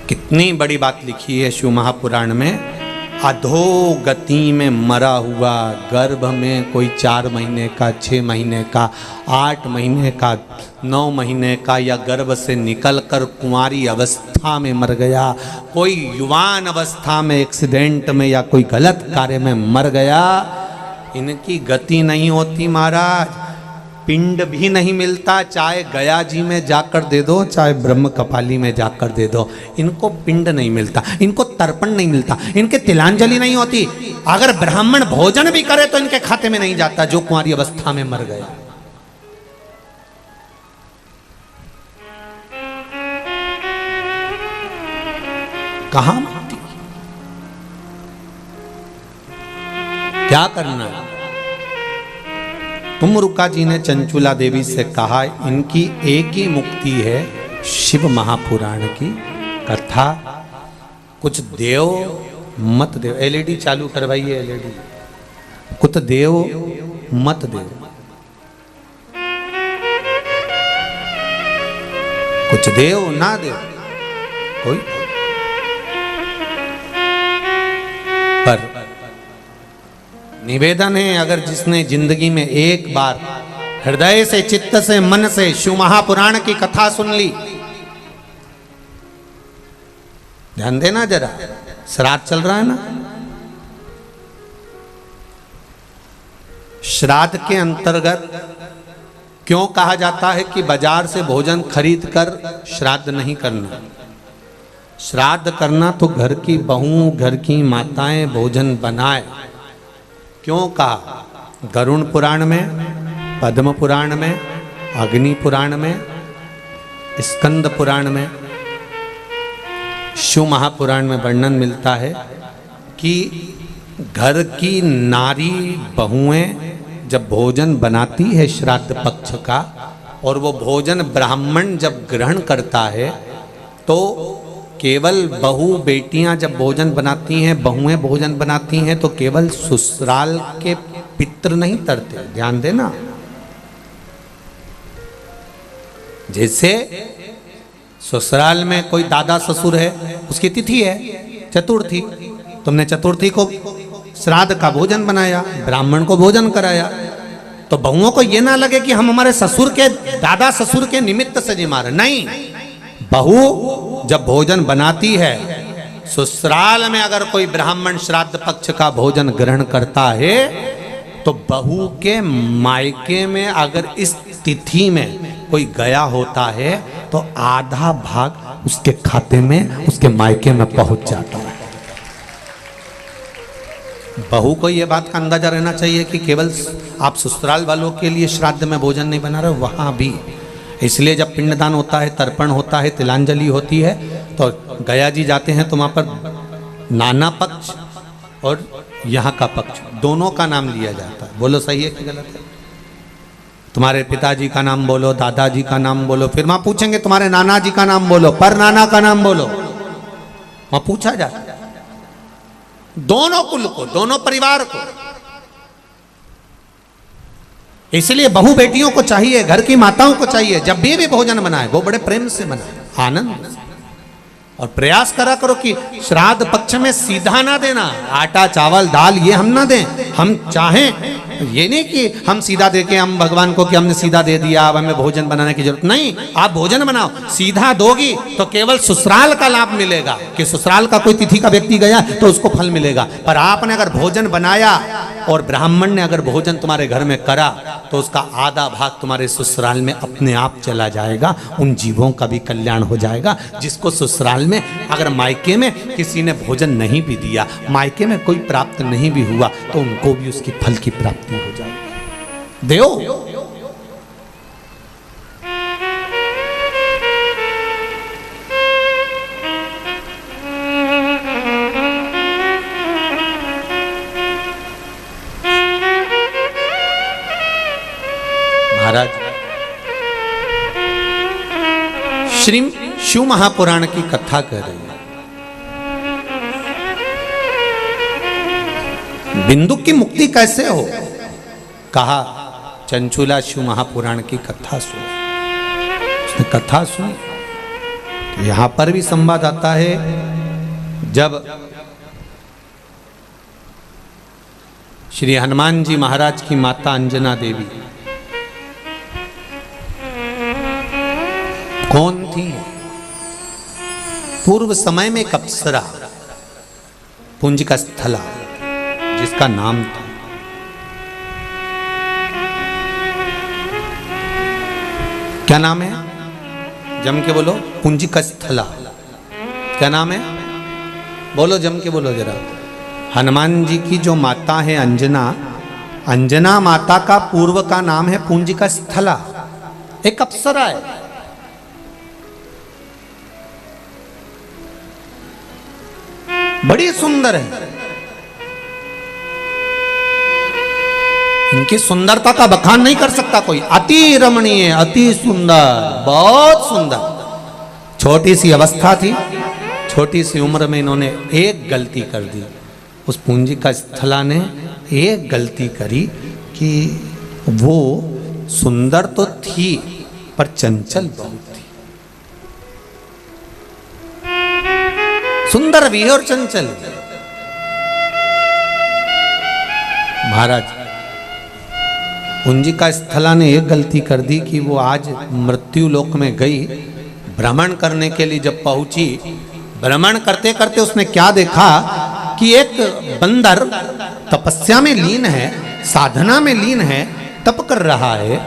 कितनी बड़ी बात लिखी है शिव महापुराण में। अधोगति में मरा हुआ, गर्भ में कोई 4 महीने का, 6 महीने का, 8 महीने का, 9 महीने का, या गर्भ से निकलकर कुंवारी अवस्था में मर गया, कोई युवान अवस्था में एक्सीडेंट में या कोई गलत कार्य में मर गया, इनकी गति नहीं होती महाराज। पिंड भी नहीं मिलता, चाहे गया जी में जाकर दे दो, चाहे ब्रह्म कपाली में जाकर दे दो, इनको पिंड नहीं मिलता, इनको तर्पण नहीं मिलता, इनके तिलांजलि नहीं होती। अगर ब्राह्मण भोजन भी करे तो इनके खाते में नहीं जाता, जो कुंवारी अवस्था में मर गया। कहां मुक्ति, क्या करना है। तुमरुका जी ने चंचुला देवी से कहा इनकी एक ही मुक्ति है, शिव महापुराण की कथा। कुछ देव मत देव, एलईडी चालू करवाइए, एलईडी। कुछ देव मत देव, कुछ देव ना देव, कोई पर निवेदन है, अगर जिसने जिंदगी में एक बार हृदय से, चित्त से, मन से शिव महापुराण की कथा सुन ली, ध्यान देना जरा, श्राद्ध चल रहा है ना, श्राद्ध के अंतर्गत क्यों कहा जाता है कि बाजार से भोजन खरीद कर श्राद्ध नहीं करना। श्राद्ध करना तो घर की बहू, घर की माताएं भोजन बनाए। क्यों कहा? गरुण पुराण में, पद्म पुराण में, अग्नि पुराण में, स्कंद पुराण में, शिव महापुराण में वर्णन मिलता है कि घर की नारी बहुएं जब भोजन बनाती है श्राद्ध पक्ष का, और वो भोजन ब्राह्मण जब ग्रहण करता है, तो केवल बहू बेटियां जब भोजन बनाती हैं, बहुएं भोजन बनाती हैं, तो केवल ससुराल के पितृ नहीं तरते, ध्यान देना। जैसे ससुराल में कोई दादा ससुर है, उसकी तिथि है, चतुर्थी, तुमने चतुर्थी को श्राद्ध का भोजन बनाया, ब्राह्मण को भोजन कराया, तो बहुओं को ये ना लगे कि हम हमारे ससुर के, दादा ससुर के निमित्त से जी मारे। नहीं, बहू जब भोजन बनाती है, ससुराल में अगर कोई ब्राह्मण श्राद्ध पक्ष का भोजन ग्रहण करता है, तो बहू के मायके में अगर इस तिथि में कोई गया होता है तो आधा भाग उसके खाते में, उसके मायके में पहुंच जाता है। बहू को यह बात का अंदाजा रहना चाहिए कि केवल आप ससुराल वालों के लिए श्राद्ध में भोजन नहीं बना रहे, वहां भी। इसलिए जब पिंडदान होता है, तर्पण होता है, तिलांजलि होती है, तो गया जी जाते हैं तो वहां पर नाना पक्ष और यहाँ का पक्ष दोनों का नाम लिया जाता है। बोलो सही है कि गलत है? तुम्हारे पिताजी का नाम बोलो, दादाजी का नाम बोलो, फिर वहां पूछेंगे तुम्हारे नाना जी का नाम बोलो, पर नाना का नाम बोलो, वहां पूछा जाता है। दोनों कुल को, दोनों परिवार को। इसलिए बहू बेटियों को चाहिए, घर की माताओं को चाहिए, जब भी भोजन बनाए वो बड़े प्रेम से बनाए, आनंद से। और प्रयास करा करो कि श्राद्ध पक्ष में सीधा ना देना, आटा चावल दाल ये हम ना दें। हम चाहें ये नहीं कि हम सीधा दे के हम भगवान को कि हमने सीधा दे दिया, अब हमें भोजन बनाने की जरूरत नहीं। आप भोजन बनाओ, सीधा दोगी तो केवल ससुराल का लाभ मिलेगा, कि ससुराल का कोई तिथि का व्यक्ति गया तो उसको फल मिलेगा। पर आपने अगर भोजन बनाया और ब्राह्मण ने अगर भोजन तुम्हारे घर में करा, तो उसका आधा भाग तुम्हारे ससुराल में अपने आप चला जाएगा। उन जीवों का भी कल्याण हो जाएगा, जिसको ससुराल में, अगर मायके में किसी ने भोजन नहीं भी दिया, मायके में कोई प्राप्त नहीं भी हुआ, तो उनको भी उसकी फल की प्राप्ति हो जाएगी। देव महाराज श्री शिव महापुराण की कथा कर रही है। बिंदु की मुक्ति कैसे हो, कहा चंचुला शिव महापुराण की कथा सुन। उसने कथा सुनी तो यहां पर भी संवाद आता है, जब श्री हनुमान जी महाराज की माता अंजना देवी कौन थी? पूर्व समय में एक अप्सरा, पुंजिका स्थला जिसका नाम था। क्या नाम है? जम के बोलो। पुंजिका स्थला। क्या नाम है? बोलो, जम के बोलो जरा। हनुमान जी की जो माता है अंजना, अंजना माता का पूर्व का नाम है पुंजिका स्थला, एक अप्सरा है। बड़ी सुंदर है। इनकी सुंदरता का बखान नहीं कर सकता कोई। अति रमणीय, अति सुंदर, बहुत सुंदर। छोटी सी अवस्था थी, छोटी सी उम्र में इन्होंने एक गलती कर दी। उस पुंजिका स्थला ने एक गलती करी कि वो सुंदर तो थी पर चंचल बहुत थी। सुंदर भी और चंचल। महाराज पुंजिका स्थला ने एक गलती कर दी कि वो आज मृत्यु लोक में गई, भ्रमण करने के लिए जब पहुंची, भ्रमण करते करते उसने क्या देखा कि एक बंदर तपस्या में लीन है, साधना में लीन है, तप कर रहा है।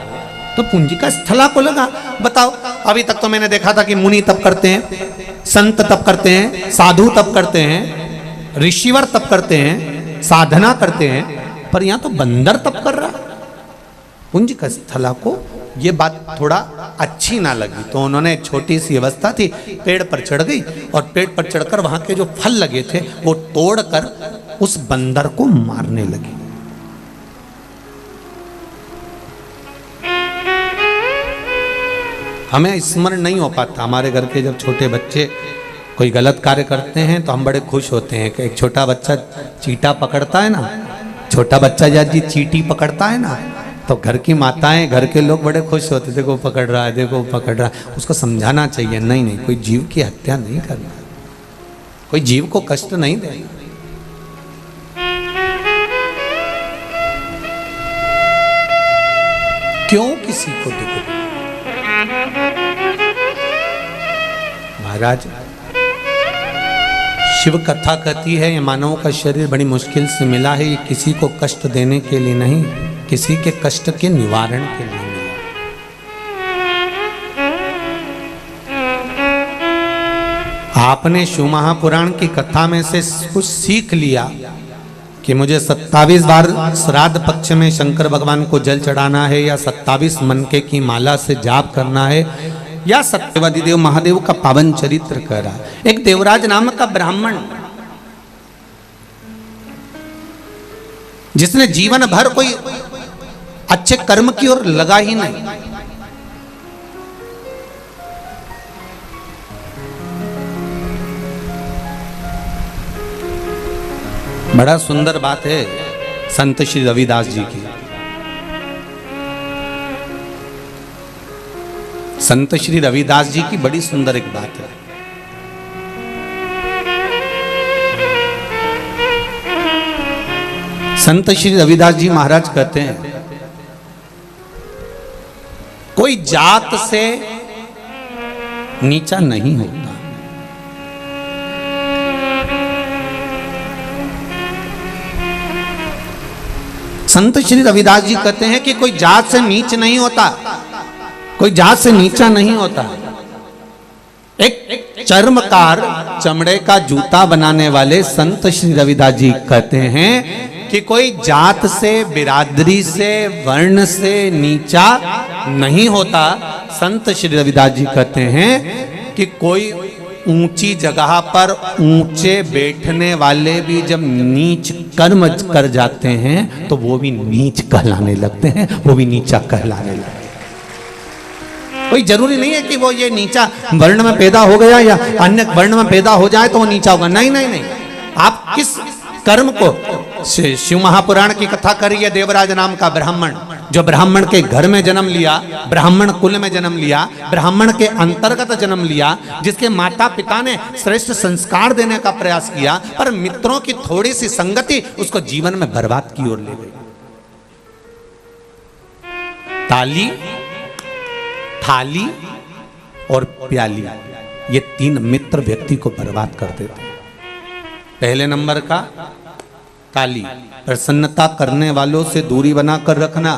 तो पुंजिका स्थला को लगा, बताओ अभी तक तो मैंने देखा था कि मुनि तप करते हैं, संत तप करते हैं, साधु तप करते हैं, ऋषिवर तप करते हैं, साधना करते हैं, पर यहां तो बंदर तप कर रहा। पुंजिका स्थला को ये बात थोड़ा अच्छी ना लगी, तो उन्होंने, छोटी सी अवस्था थी, पेड़ पर चढ़ गई और पेड़ पर चढ़कर वहां के जो फल लगे थे वो तोड़कर उस बंदर को मारने लगी। हमें स्मरण नहीं हो पाता, हमारे घर के जब छोटे बच्चे कोई गलत कार्य करते हैं तो हम बड़े खुश होते हैं कि एक छोटा बच्चा चींटा पकड़ता है ना, छोटा बच्चा जब जी चींटी पकड़ता है ना, तो घर की माताएं, घर के लोग बड़े खुश होते, देखो पकड़ रहा है, देखो पकड़ रहा है। उसको समझाना चाहिए, नहीं नहीं, कोई जीव की हत्या नहीं करना। कोई जीव को कष्ट नहीं दे। क्यों किसी को दुख दे? महाराज शिव कथा कहती है ये मानव का शरीर बड़ी मुश्किल से मिला है, ये किसी को कष्ट देने के लिए नहीं, किसी के कष्ट के निवारण के लिए मिला। आपने शिव महापुराण की कथा में से कुछ सीख लिया कि मुझे 27 बार श्राद्ध पक्ष में शंकर भगवान को जल चढ़ाना है, या 27 मनके की माला से जाप करना है, या सत्यवादी देव महादेव का पावन चरित्र कर रहा है। एक देवराज नाम का ब्राह्मण जिसने जीवन भर कोई अच्छे कर्म की ओर लगा ही नहीं, बड़ा सुंदर बात है संत श्री रविदास जी की। संत श्री रविदास जी की बड़ी सुंदर एक बात है। संत श्री रविदास जी महाराज कहते हैं कोई जात से नीचा नहीं होता। संत श्री रविदास जी कहते हैं कि कोई जात से नीच नहीं होता, कोई जात से नीचा नहीं होता। एक चर्मकार चमड़े का जूता बनाने वाले संत श्री रविदास जी कहते हैं कि कोई जात से, बिरादरी से, वर्ण से नीचा नहीं होता। संत श्री रविदास जी कहते हैं कि कोई ऊंची जगह पर ऊंचे बैठने वाले भी जब नीच कर्म कर जाते हैं तो वो भी नीच कहलाने लगते हैं, वो भी नीचा कहलाने लगते हैं। कोई जरूरी नहीं है कि वो ये नीचा वर्ण में पैदा हो गया या अन्य वर्ण में पैदा हो जाए तो वो नीचा होगा। नहीं नहीं नहीं, आप किस कर्म को, शिव महापुराण की कथा करिए, देवराज नाम का ब्राह्मण जो ब्राह्मण के घर में जन्म लिया, ब्राह्मण कुल में जन्म लिया, ब्राह्मण के अंतर्गत जन्म लिया, जिसके माता पिता ने श्रेष्ठ संस्कार देने का प्रयास किया, पर मित्रों की थोड़ी सी संगति उसको जीवन में बर्बाद की ओर ले गई। ताली, थाली और प्याली, ये 3 मित्र व्यक्ति को बर्बाद कर देते हैं। पहले नंबर का ताली, प्रसन्नता करने वालों से दूरी बनाकर रखना।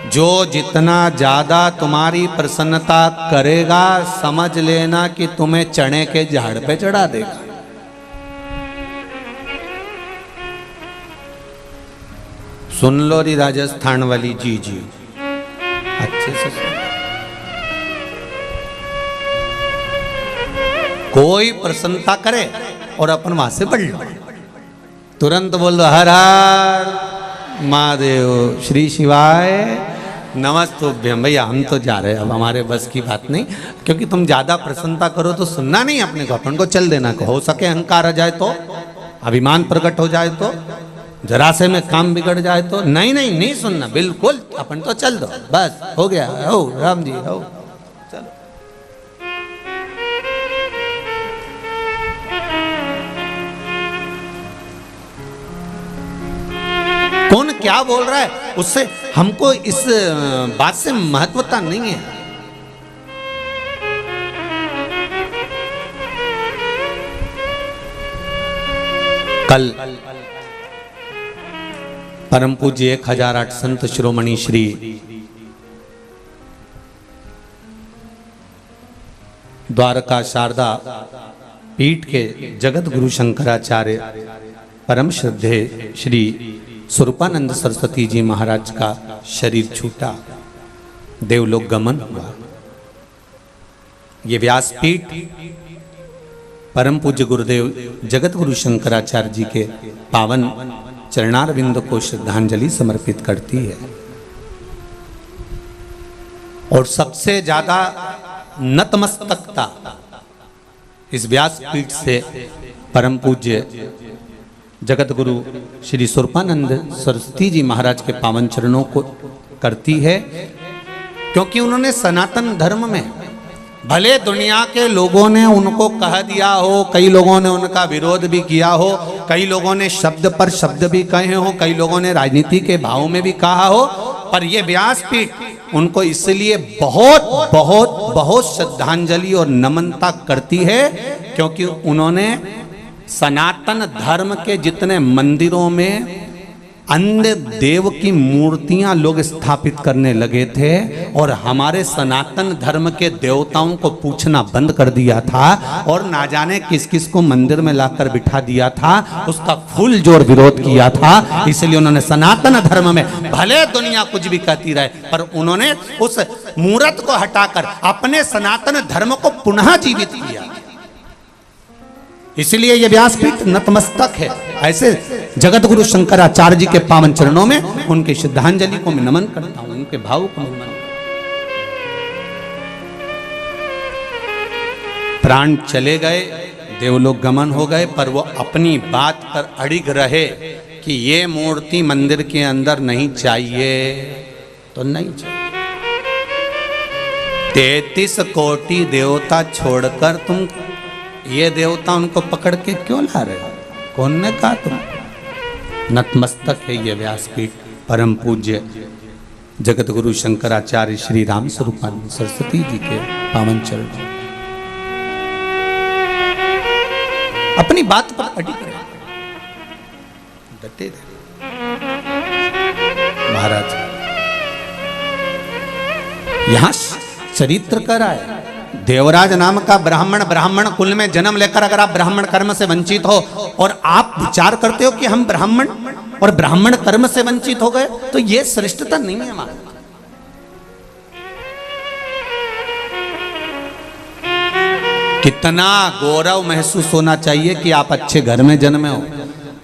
जो जितना ज्यादा तुम्हारी प्रसन्नता करेगा समझ लेना कि तुम्हें चने के झाड़ पे चढ़ा देगा। सुन लो री राजस्थान वाली जी अच्छे से सुन। कोई प्रसन्नता करे और अपन वहां से बढ़ लो, तुरंत बोल दो हर हर महादेव, श्री शिवाय, नमस्तुभ्यम। भैया हम तो जा रहे हैं, अब हमारे बस की बात नहीं, क्योंकि तुम ज्यादा प्रसन्नता करो तो सुनना नहीं अपने को, अपन को चल देना को। हो सके अहंकार आ जाए तो, अभिमान प्रकट हो जाए तो, जरा से में काम बिगड़ जाए तो, नहीं नहीं नहीं सुनना, बिल्कुल अपन तो चल दो, बस हो गया, हो राम जी हो। कौन क्या बोल रहा है उससे हमको इस बात से महत्वता नहीं है। कल परम पूज्य 1008 संत शिरोमणि श्री द्वारका शारदा पीठ के जगत गुरु शंकराचार्य परम श्रद्धे श्री स्वरूपानंद सरस्वती जी महाराज का शरीर छूटा, देवलोक गमन हुआ। ये व्यासपीठ परम पूज्य गुरुदेव जगत गुरु शंकराचार्य जी के पावन चरणारविंद को श्रद्धांजलि समर्पित करती है। और सबसे ज्यादा नतमस्तकता इस व्यासपीठ से परम पूज्य जगत गुरु श्री स्वरूपानंद सरस्वती जी महाराज के पावन चरणों को करती है, क्योंकि उन्होंने सनातन धर्म में भले दुनिया के लोगों ने उनको कह दिया हो, कई लोगों ने उनका विरोध भी किया हो, कई लोगों ने शब्द पर शब्द भी कहे हो, कई लोगों ने राजनीति के भाव में भी कहा हो, पर ये व्यासपीठ उनको इसलिए बहुत बहुत बहुत श्रद्धांजलि और नमनता करती है क्योंकि उन्होंने सनातन धर्म के जितने मंदिरों में अन्य देव की मूर्तियां लोग स्थापित करने लगे थे और हमारे सनातन धर्म के देवताओं को पूछना बंद कर दिया था और ना जाने किस किस को मंदिर में लाकर बिठा दिया था, उसका फुल जोर विरोध किया था। इसलिए उन्होंने सनातन धर्म में भले दुनिया कुछ भी कहती रहे पर उन्होंने उस मूर्त को हटाकर अपने सनातन धर्म को पुनः जीवित किया। इसलिए यह व्यासपीठ नतमस्तक है। ऐसे जगत गुरु शंकराचार्य जी के पावन चरणों में उनकी श्रद्धांजलि को मैं नमन करता हूं, उनके भाव को मैं नमन। प्राण चले गए, देवलोक गमन हो गए, पर वो अपनी बात पर अड़िग रहे कि ये मूर्ति मंदिर के अंदर नहीं चाहिए तो नहीं चाहिए। 33 कोटि देवता छोड़कर तुम ये देवता उनको पकड़ के क्यों ला रहे हो? कौन ने कहा तुम? नतमस्तक है ये व्यासपीठ परम पूज्य जगत गुरु शंकराचार्य श्री राम स्वरूपानंद सरस्वती जी के पावन चरण। अपनी बात पर अड़ी रहे, डटे रहे। महाराज यहां चरित्र कर रहा है। देवराज नाम का ब्राह्मण कुल में जन्म लेकर अगर आप ब्राह्मण कर्म से वंचित हो और आप विचार करते हो कि हम ब्राह्मण और ब्राह्मण कर्म से वंचित हो गए तो यह श्रेष्ठता नहीं है हमारा। कितना गौरव महसूस होना चाहिए कि आप अच्छे घर में जन्मे हो,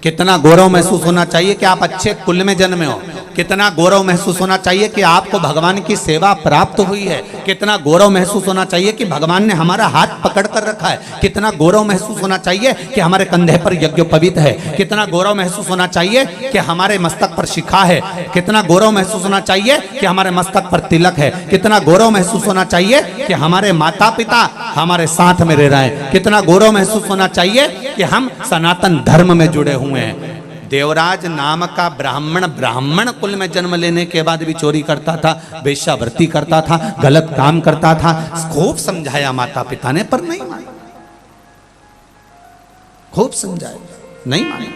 कितना गौरव महसूस होना चाहिए कि आप अच्छे कुल में जन्मे हो, कितना गौरव महसूस होना चाहिए कि आपको भगवान की सेवा प्राप्त हुई है, कितना गौरव महसूस होना चाहिए कि भगवान ने हमारा हाथ पकड़ कर रखा है, कितना गौरव महसूस होना चाहिए कि हमारे कंधे पर यज्ञोपवीत है, कितना गौरव महसूस होना चाहिए कि हमारे मस्तक पर शिखा है, कितना गौरव महसूस होना चाहिए कि हमारे मस्तक पर तिलक है, कितना गौरव महसूस होना चाहिए कि हमारे माता पिता हमारे साथ में रह रहे हैं, कितना गौरव महसूस होना चाहिए कि हम सनातन धर्म में जुड़े हुए हैं। देवराज नाम का ब्राह्मण कुल में जन्म लेने के बाद भी चोरी करता था, वेश्यावृत्ति करता था, गलत काम करता था। खूब समझाया माता पिता ने पर नहीं माने, खूब समझाया नहीं माने।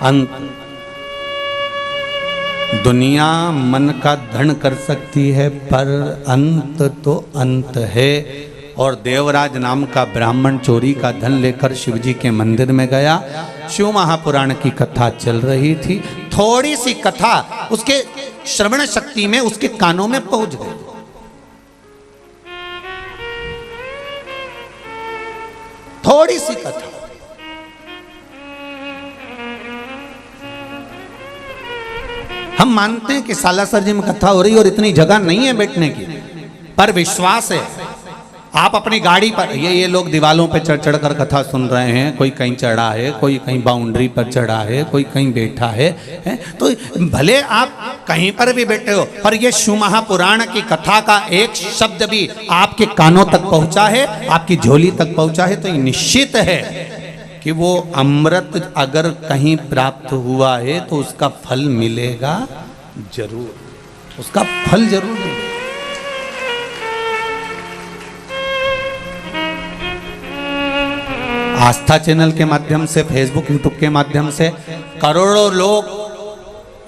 अंत दुनिया मन का धन कर सकती है पर अंत तो अंत है। और देवराज नाम का ब्राह्मण चोरी का धन लेकर शिवजी के मंदिर में गया। शिव महापुराण की कथा चल रही थी, थोड़ी सी कथा उसके श्रवण शक्ति में उसके कानों में पहुंच गई। थोड़ी सी कथा हम मानते हैं कि सालासर जी में कथा हो रही और इतनी जगह नहीं है बैठने की, पर विश्वास है आप अपनी गाड़ी पर ये लोग दीवालों पे चढ़ चढ़ कर कथा सुन रहे हैं, कोई कहीं चढ़ा है, कोई कहीं बाउंड्री पर चढ़ा है, कोई कहीं बैठा है, तो भले आप कहीं पर भी बैठे हो पर ये शिव महापुराण की कथा का एक शब्द भी आपके कानों तक पहुंचा है, आपकी झोली तक पहुंचा है, तो ये निश्चित है कि वो अमृत अगर कहीं प्राप्त हुआ है तो उसका फल मिलेगा जरूर, उसका फल जरूर मिलेगा। आस्था चैनल के माध्यम से, फेसबुक यूट्यूब के माध्यम से करोड़ों लोग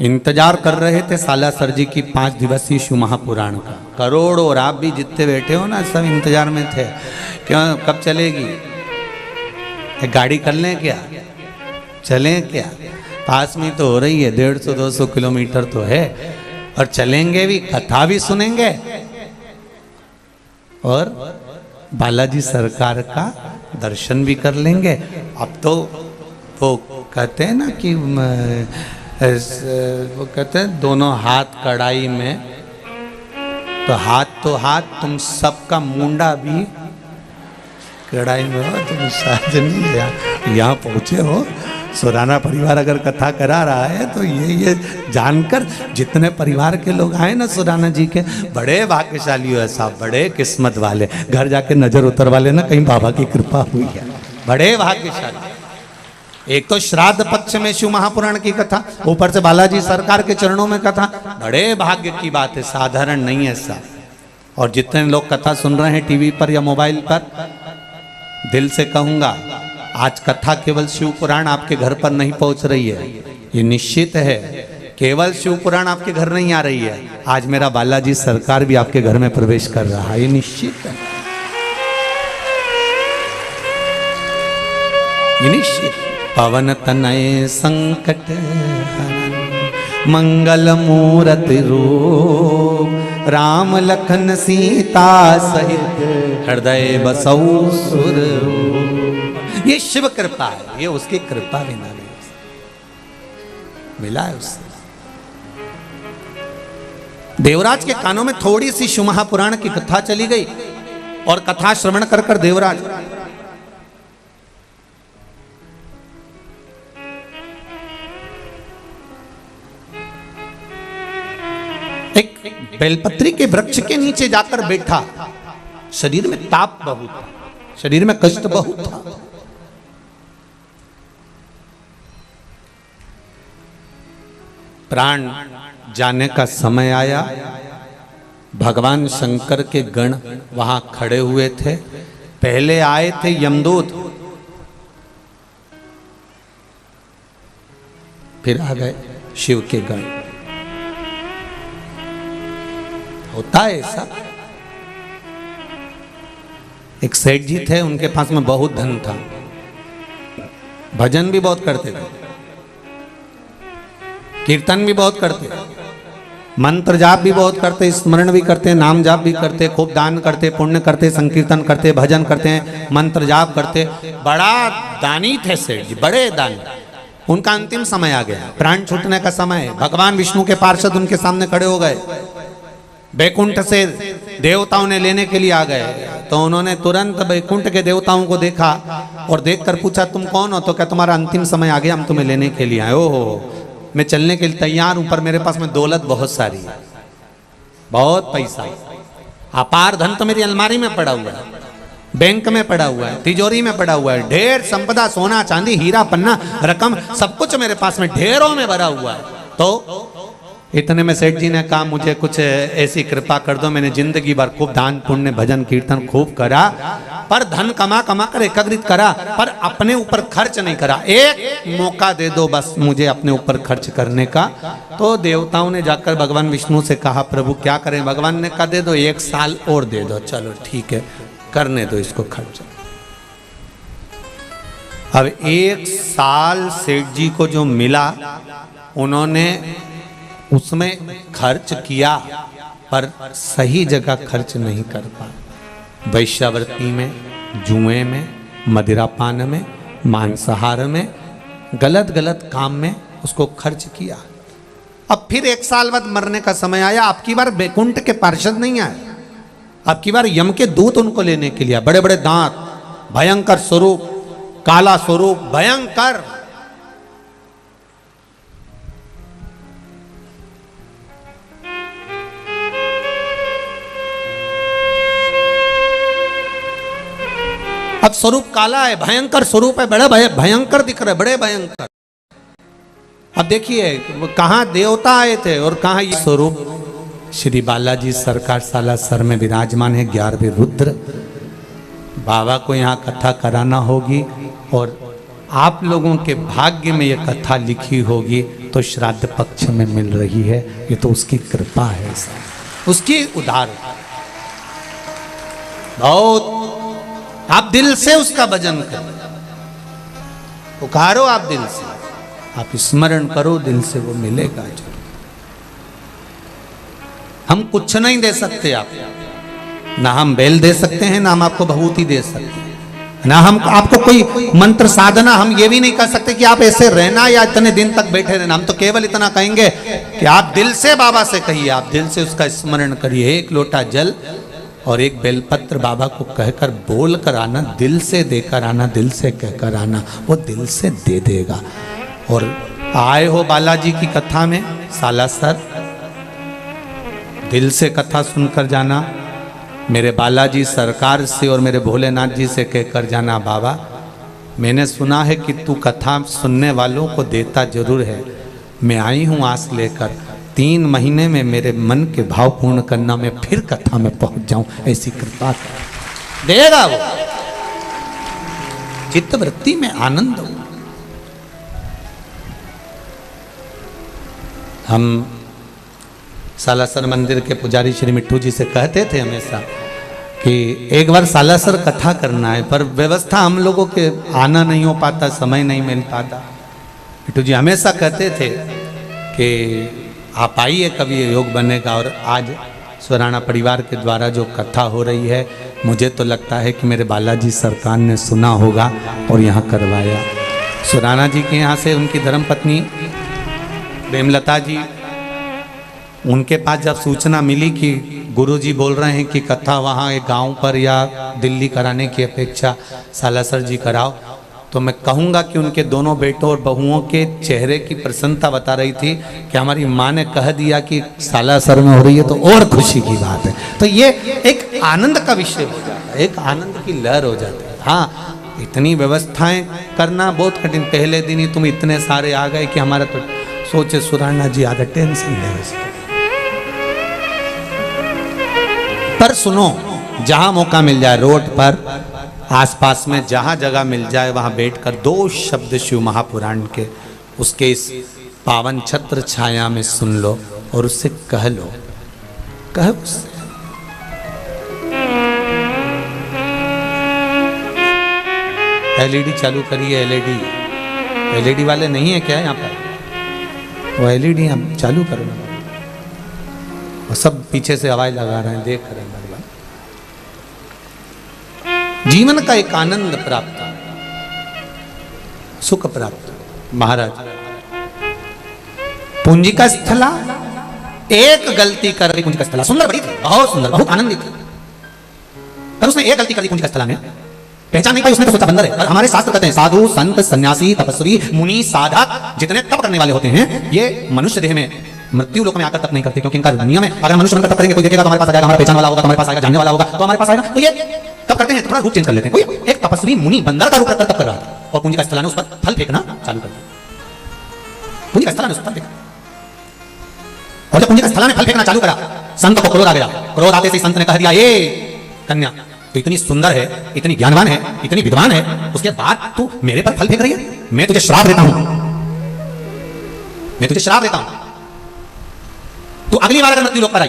इंतजार कर रहे थे सालासर जी की 5 दिवसीय शिव महापुराण का। करोड़ों, और आप भी जितने बैठे हो ना सब इंतजार में थे, क्यों कब चलेगी, एक गाड़ी कर लें क्या, चलें क्या, पास में तो हो रही है, 150-200 किलोमीटर तो है, और चलेंगे भी, कथा भी सुनेंगे और बालाजी सरकार का दर्शन भी कर लेंगे। अब तो वो कहते हैं ना कि वो कहते हैं दोनों हाथ कढ़ाई में, तो हाथ तुम सबका मुंडा भी कढ़ाई में हो। तुम साजनी यहाँ पहुँचे हो, सुराना परिवार अगर कथा करा रहा है तो ये जानकर जितने परिवार के लोग आए ना सुराना जी के, बड़े भाग्यशाली हो साहब, बड़े किस्मत वाले, घर जाके नजर उतरवा लेना कहीं बाबा की कृपा हुई है, बड़े भाग्यशाली। एक तो श्राद्ध पक्ष में शिव महापुराण की कथा, ऊपर से बालाजी सरकार के चरणों में कथा, बड़े भाग्य की बात है, साधारण नहीं है साहब। और जितने लोग कथा सुन रहे हैं टीवी पर या मोबाइल पर, दिल से कहूंगा आज कथा केवल शिव पुराण आपके घर पर नहीं पहुंच रही है, ये निश्चित है। केवल शिव पुराण आपके घर नहीं आ रही है, आज मेरा बालाजी सरकार भी आपके घर में प्रवेश कर रहा है, ये निश्चित है, ये निश्चित। पवन तनय संकट हरन मंगल मूरति रूप, राम लखन सीता सहित हृदय बसौ सुर। ये शिव कृपा है, ये उसकी कृपा बिना नहीं मिला है उससे। देवराज के कानों में थोड़ी सी शिव महापुराण की कथा चली गई और कथा श्रवण कर कर देवराज एक बेलपत्री के वृक्ष के नीचे जाकर बैठा। शरीर में ताप बहुत था, शरीर में कष्ट बहुत था। प्राण जाने का समय आया, भगवान शंकर के गण वहां खड़े हुए थे। पहले आए थे यमदूत, फिर आ गए शिव के गण। होता है ऐसा। एक सेठ जी थे, उनके पास में बहुत धन था, भजन भी बहुत करते थे, कीर्तन भी बहुत करते, मंत्र जाप भी बहुत करते, स्मरण भी करते, नाम जाप भी करते, खूब दान करते, पुण्य करते, संकीर्तन करते, भजन करते, मंत्र जाप करते। बड़ा दानी थे सेठ जी, बड़े दानी। उनका अंतिम समय आ गया, प्राण छूटने का समय। भगवान विष्णु के पार्षद उनके सामने खड़े हो गए, बैकुंठ से देवताओं ने लेने के लिए आ गए। तो उन्होंने तुरंत बैकुंठ के देवताओं को देखा और देखकर पूछा, तुम कौन हो? तो क्या तुम्हारा अंतिम समय आ गया, हम तुम्हें लेने के लिए आए। ओहो, मैं चलने के लिए तैयार हूं, पर मेरे पास में दौलत बहुत सारी है, बहुत पैसा, अपार धन तो मेरी अलमारी में पड़ा हुआ है, बैंक में पड़ा हुआ है, तिजोरी में पड़ा हुआ है, ढेर संपदा, सोना चांदी हीरा पन्ना रकम सब कुछ मेरे पास में ढेरों में भरा हुआ है। तो इतने में सेठ जी ने कहा, मुझे कुछ ऐसी कृपा कर दो, मैंने जिंदगी भर खूब दान पुण्य भजन कीर्तन खूब करा, पर धन कमा कमा कर एकत्रित करा, पर अपने ऊपर खर्च नहीं करा। एक मौका दे दो बस मुझे अपने ऊपर खर्च करने का। तो देवताओं ने जाकर भगवान विष्णु से कहा, प्रभु क्या करें? भगवान ने कहा, दे दो, 1 साल और दे दो। चलो ठीक है, करने दो इसको खर्च। अब 1 साल सेठ जी को जो मिला, उन्होंने उसमें खर्च किया, पर सही जगह खर्च नहीं कर पाए। वैश्यावृत्ति में, जुए में, मदिरापान में, मांसाहार में, गलत गलत काम में उसको खर्च किया। अब फिर 1 साल बाद मरने का समय आया। अब की बार बैकुंठ के पार्षद नहीं आए, अब की बार यम के दूत उनको लेने के लिए। बड़े बड़े दांत, भयंकर स्वरूप, काला स्वरूप, भयंकर। अब स्वरूप काला है, भयंकर स्वरूप है, बड़े भयंकर दिख रहे, बड़े भयंकर। अब देखिए कहां देवता आए थे और कहां ये स्वरूप। श्री बालाजी सरकार सालासर में विराजमान है, 11वें रुद्र। बाबा को यहाँ कथा कराना होगी और आप लोगों के भाग्य में ये कथा लिखी होगी तो श्राद्ध पक्ष में मिल रही है। ये तो उसकी कृपा है, उसकी उधार। बहुत आप दिल से उसका भजन करो, पुकारो आप दिल से, आप स्मरण करो दिल से, वो मिलेगा जरूर। हम कुछ नहीं दे सकते आप, ना हम बेल दे सकते हैं, ना हम आपको भभूति दे सकते हैं, ना हम आपको कोई मंत्र साधना। हम ये भी नहीं कह सकते कि आप ऐसे रहना या इतने दिन तक बैठे रहना। हम तो केवल इतना कहेंगे कि आप दिल से बाबा से कहिए, आप दिल से उसका स्मरण करिए। 1 लोटा जल और 1 बेलपत्र बाबा को कहकर बोल कर आना, दिल से देकर आना, दिल से कहकर आना, वो दिल से दे देगा। और आए हो बालाजी की कथा में सालासर, दिल से कथा सुनकर जाना। मेरे बालाजी सरकार से और मेरे भोलेनाथ जी से कहकर जाना, बाबा मैंने सुना है कि तू कथा सुनने वालों को देता जरूर है। मैं आई हूँ आस लेकर, 3 महीने में मेरे मन के भाव पूर्ण करना, मैं फिर कथा में पहुंच जाऊं, ऐसी कृपा कर। देगा वो, चित्त वृत्ति में आनंद हो। हम सालासर मंदिर के पुजारी श्री मिट्टू जी से कहते थे हमेशा कि एक बार सालासर कथा करना है, पर व्यवस्था हम लोगों के आना नहीं हो पाता, समय नहीं मिल पाता। मिट्टू जी हमेशा कहते थे कि आप आइए कभी योग बनेगा। और आज स्वराणा परिवार के द्वारा जो कथा हो रही है, मुझे तो लगता है कि मेरे बालाजी सरकार ने सुना होगा और यहाँ करवाया। स्वराणा जी के यहाँ से उनकी धर्मपत्नी प्रेमलता जी, उनके पास जब सूचना मिली कि गुरुजी बोल रहे हैं कि कथा वहाँ एक गांव पर या दिल्ली कराने की अपेक्षा सालासर जी कराओ, तो मैं कहूँगा कि उनके दोनों बेटों और बहुओं के चेहरे की प्रसन्नता बता रही थी कि हमारी माँ ने कह दिया कि सालासर में हो रही है तो और खुशी की बात है। तो ये एक आनंद का विषय हो जाता है, एक आनंद की लहर हो जाती है। हाँ, इतनी व्यवस्थाएं करना बहुत कठिन। पहले दिन ही तुम इतने सारे आ गए कि हमारा तो सोचे सुराणा जी आधा टेंशन है। पर सुनो, जहां मौका मिल जाए, रोड पर आसपास में जहां जगह मिल जाए, वहां बैठकर 2 शब्द शिव महापुराण के उसके इस पावन छत्र छाया में सुन लो और उससे कह लो, कह उससे। एलईडी चालू करिए। एलईडी वाले नहीं है क्या यहाँ पर? वो एलईडी हम चालू करो ना। और सब पीछे से आवाज लगा रहे हैं, देख रहे हैं। जीवन का एक आनंद प्राप्त, सुख प्राप्त। महाराज पूंजी का स्थला, एक गलती कर रही पूंजी का स्थला, सुंदर बड़ी थी, बहुत सुंदर, बहुत आनंदित थी। पर उसने एक गलती कर दी पूंजी का स्थला में, पहचान नहीं पाई। उसने तो सोचा बंदर है। हमारे शास्त्र कहते हैं साधु संत सन्यासी तपस्वी मुनि साधक जितने तप करने वाले होते हैं, ये मनुष्य देह में मृत्यु लोक में आकर तप नहीं करते, क्योंकि इनका नियम है। अगर मनुष्य बनकर तप करेंगे, कोई देखेगा तो हमारे पास आ जाएगा, हमारा पहचान वाला होगा तो हमारे पास आएगा, जानने वाला होगा तो हमारे पास आएगा। तो ये तप करते हैं तो थोड़ा रूप चेंज कर लेते हैं। कोई एक तपस्वी मुनि बंदर का रूप रखकर तप कर रहा था और पूंजी का स्थला ने उस पर फल फेंकना चालू कर दिया। पूंजी का स्थला ने उस पर फेंका, और जब पूंजी का स्थला ने फल फेंकना चालू करा, संत को क्रोध आ गया। क्रोध आते से संत ने कह दिया, ये कन्या तो इतनी सुंदर है, इतनी ज्ञानवान है, इतनी विद्वान है, उसके बाद तू मेरे पर फल फेंक रही है। मैं तुझे श्राप देता हूं, मैं तुझे श्राप देता हूं। तू अगली बार अगर मृत्यु लोक पर आई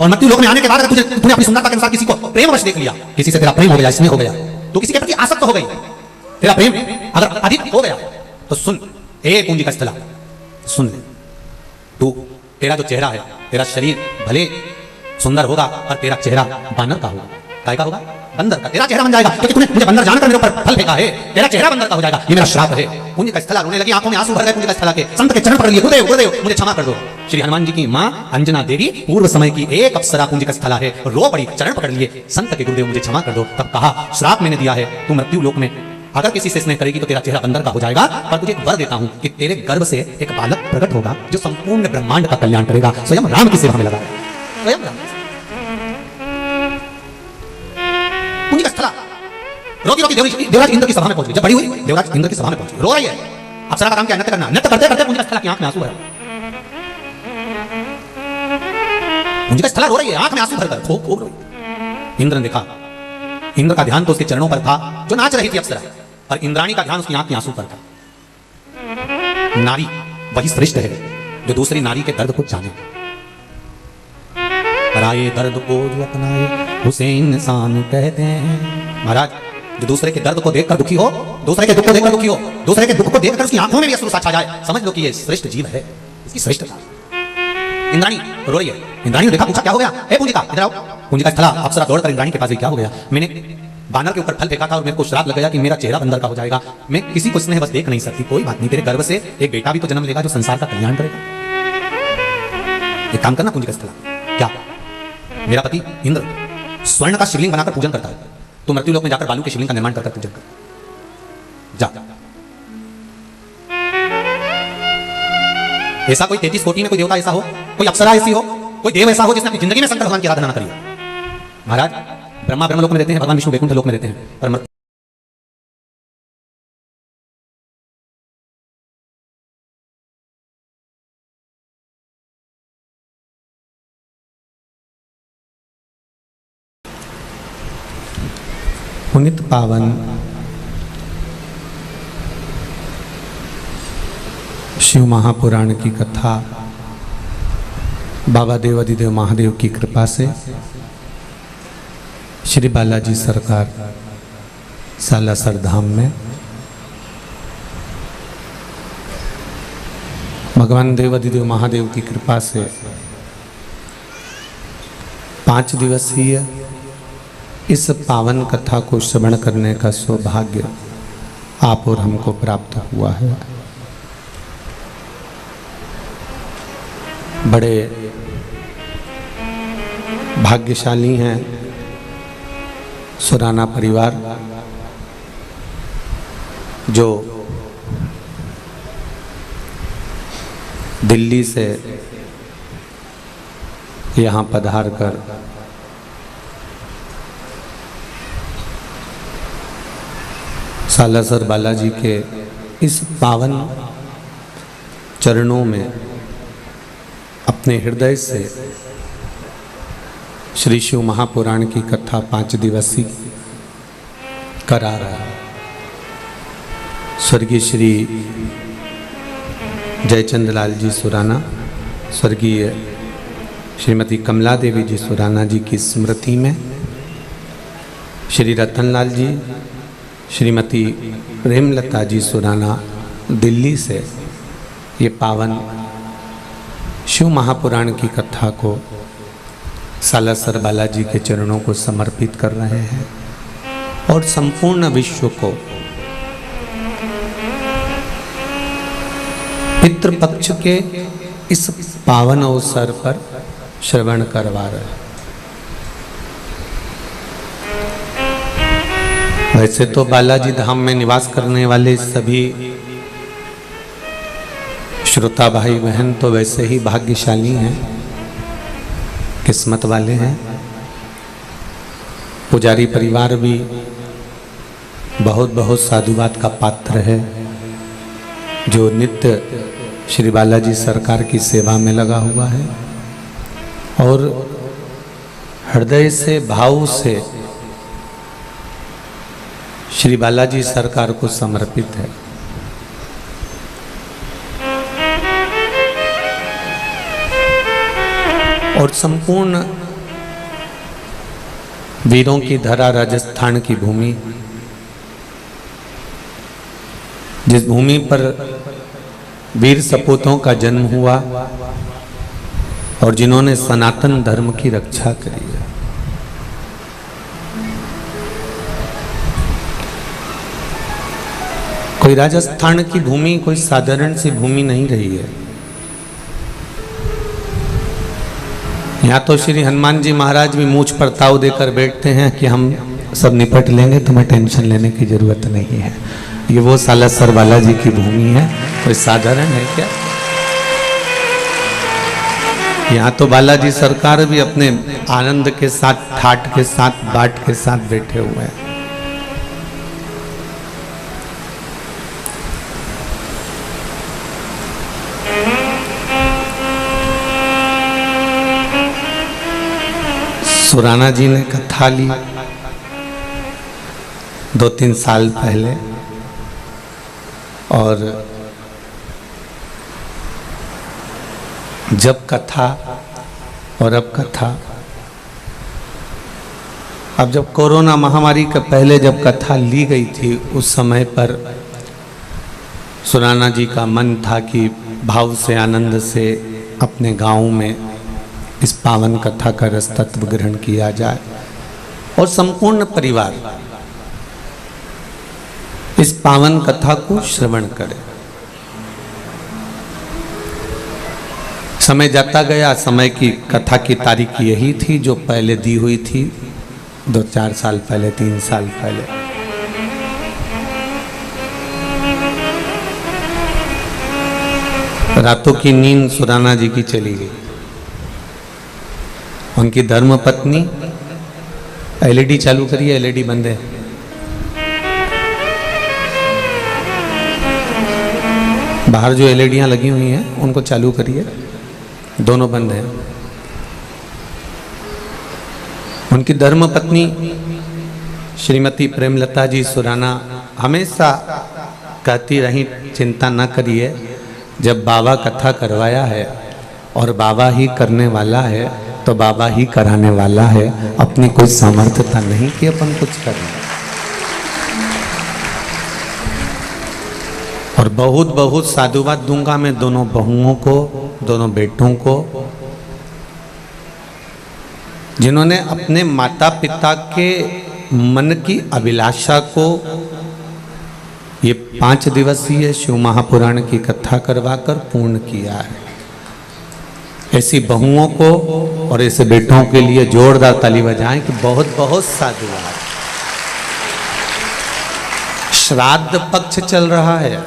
और मृत्यु लोक में आने के बाद अगर तूने अपनी सुंदरता के अनुसार किसी को प्रेमवश देख लिया, किसी से तेरा प्रेम हो गया, इसमें हो गया, तो किसी के प्रति आसक्त हो गई, तेरा प्रेम अगर अधिक हो गया, तो सुन ए पूंजी का स्थला, सुन ले, तू तेरा जो चेहरा है, तेरा शरीर भले सुंदर होगा पर तेरा चेहरा बानर का होगा। काय का होगा? बंदर का। तेरा चेहरा बन जाएगा क्योंकि तूने मुझे बंदर जानकर मेरे ऊपर फल फेंका है, तेरा चेहरा बंदर का हो जाएगा। ये मेरा श्राप है। पूंजी का स्थला रोने लगी, आंखों में आंसू भर गए पूंजी का स्थला के। संत के चरण पकड़ लिए, गुरुदेव गुरुदेव मुझे क्षमा कर दो। श्री हनुमान जी की मां अंजना देवी पूर्व समय की एक अप्सरा पूंजी का स्थला है, रो पड़ी, चरण पकड़ लिए, संत के गुरुदेव मुझे क्षमा कर दो। तब कहा, श्राप मैंने दिया है, तू मृत्यु लोक में अगर किसी से स्नेह करेगी तो तेरा चेहरा बंदर का हो जाएगा, पर तुझे एक वर देता हूं कि तेरे गर्भ से एक बालक प्रकट होगा जो संपूर्ण ब्रह्मांड का कल्याण करेगा। स्वयं राम की सेवा में लगा है, स्वयं राम। पूंजी का स्थला रोती रोती देवराज इंद्र की सभा में पहुंच गई। जब बड़ी हुई देवराज इंद्र की सभा में पहुंच गई, रो रही है। अप्सरा का काम क्या? नृत्य करना। नृत्य करते करते पूंजी का स्थला की आंख में आंसू भरा। पूंजी का स्थला रो रही है, आंख में आंसू भरकर खूब खूब रोई। इंद्र ने देखा, इंद्र का ध्यान तो उसके चरणों पर था जो नाच रही थी अप्सरा, और इंद्राणी का ध्यान उसकी आंख के आंसू पर था। नारी वही श्रेष्ठ है जो दूसरी नारी के दर्द को जाने, पराये दर्द को जो अपनाए उसे इंसान कहते हैं। महाराज, जो दूसरे के दर्द को देखकर दुखी हो, दूसरे के दुख को देखकर दुखी हो, दूसरे के दुख को देखकर उसकी आंखों में भी अश्रु छा जाए, समझ लो कि ये श्रेष्ठ जीव है, इसकी श्रेष्ठता। इंद्राणी रो रही है। इंद्राणी ने देखा, पूछा क्या हो गया? ए पूंजिका इधर आओ। पूंजिका स्थला अप्सरा दौड़कर इंद्राणी के पास गई, क्या हो गया? मैंने बानर के ऊपर फल फेंका था और मेरे को श्राप लग गया कि मेरा चेहरा बंदर का हो जाएगा। मैं किसी को स्नेह बस देख नहीं सकती। कोई बात नहीं, तेरे गर्भ से एक बेटा भी तो जन्म लेगा जो संसार का कल्याण करेगा। एक काम करना पूंजिका स्थला, क्या मेरा पति इंद्र स्वर्ण का शिवलिंग बनाकर पूजन करता है, तो मृत्यु लोक में जाकर बालू के शिवलिंग का निर्माण कर पूजन कर जा। ऐसा कोई 33 कोटि में कोई देवता ऐसा हो, कोई अप्सरा ऐसी हो, कोई देव ऐसा हो जिसने अपनी जिंदगी में शंकर भगवान की आराधना न करी हो। महाराज ब्रह्मा ब्रह्मलोक में रहते हैं, भगवान विष्णु वैकुंठ लोक में रहते हैं, पर पुनित पावन शिव महापुराण की कथा बाबा देवादिदेव महादेव की कृपा से श्री बालाजी सरकार सालासर धाम में भगवान देवादिदेव महादेव की कृपा से 5 दिवसीय इस पावन कथा को श्रवण करने का सौभाग्य आप और हमको प्राप्त हुआ है। बड़े भाग्यशाली हैं सुराना परिवार, जो दिल्ली से यहाँ पधार कर सालासर बालाजी के इस पावन चरणों में अपने हृदय से श्री शिव महापुराण की कथा 5 दिवसीय करा रहा है। स्वर्गीय श्री जयचंद लाल जी सुराना, स्वर्गीय श्रीमती कमला देवी जी सुराना जी की स्मृति में श्री रतनलाल जी, श्रीमती प्रेमलता जी सुराना दिल्ली से ये पावन शिव महापुराण की कथा को सालासर बालाजी के चरणों को समर्पित कर रहे हैं और संपूर्ण विश्व को पितृपक्ष के इस पावन अवसर पर श्रवण करवा रहे हैं। वैसे तो बालाजी धाम में निवास करने वाले सभी श्रोता भाई बहन तो वैसे ही भाग्यशाली हैं, किस्मत वाले हैं। पुजारी परिवार भी बहुत बहुत साधुवाद का पात्र है, जो नित्य श्री बालाजी सरकार की सेवा में लगा हुआ है और हृदय से भाव से श्री बालाजी सरकार को समर्पित है। और संपूर्ण वीरों की धरा राजस्थान की भूमि, जिस भूमि पर वीर सपूतों का जन्म हुआ और जिन्होंने सनातन धर्म की रक्षा करी है, कोई राजस्थान की भूमि कोई साधारण सी भूमि नहीं रही है। यहाँ तो श्री हनुमान जी महाराज भी मूछ पर ताव देकर बैठते हैं कि हम सब निपट लेंगे, तुम्हें टेंशन लेने की जरूरत नहीं है। ये वो सालासर बालाजी की भूमि है, कोई साधारण है क्या? यहाँ तो बालाजी सरकार भी अपने आनंद के साथ, ठाट के साथ, बाट के साथ बैठे हुए हैं। सुराना जी ने कथा ली 2-3 साल पहले और जब कथा और अब कथा, अब जब कोरोना महामारी के पहले जब कथा ली गई थी उस समय पर सुराना जी का मन था कि भाव से आनंद से अपने गांव में इस पावन कथा का रस तत्व ग्रहण किया जाए और संपूर्ण परिवार इस पावन कथा को श्रवण करे। समय जाता गया, समय की कथा की तारीख यही थी जो पहले दी हुई थी 2-4 साल पहले, 3 साल पहले। रातों की नींद सुराना जी की चली गई। उनकी धर्म पत्नी एलईडी चालू करिए, एलईडी बंद है। बाहर जो एलईडियां लगी हुई हैं उनको चालू करिए, दोनों बंद हैं। उनकी धर्म पत्नी श्रीमती प्रेमलता जी सुराना हमेशा कहती रही, चिंता न करिए, जब बाबा कथा करवाया है और बाबा ही करने वाला है तो बाबा ही कराने वाला है। अपनी कोई सामर्थ्यता नहीं कि अपन कुछ करें। और बहुत बहुत साधुवाद दूंगा मैं दोनों बहुओं को, दोनों बेटों को, जिन्होंने अपने माता पिता के मन की अभिलाषा को ये 5 दिवसीय शिव महापुराण की कथा करवाकर पूर्ण किया है। ऐसी बहुओं को और ऐसे बेटों के लिए जोरदार ताली बजाएं कि बहुत बहुत साधुवाद। श्राद्ध पक्ष चल रहा है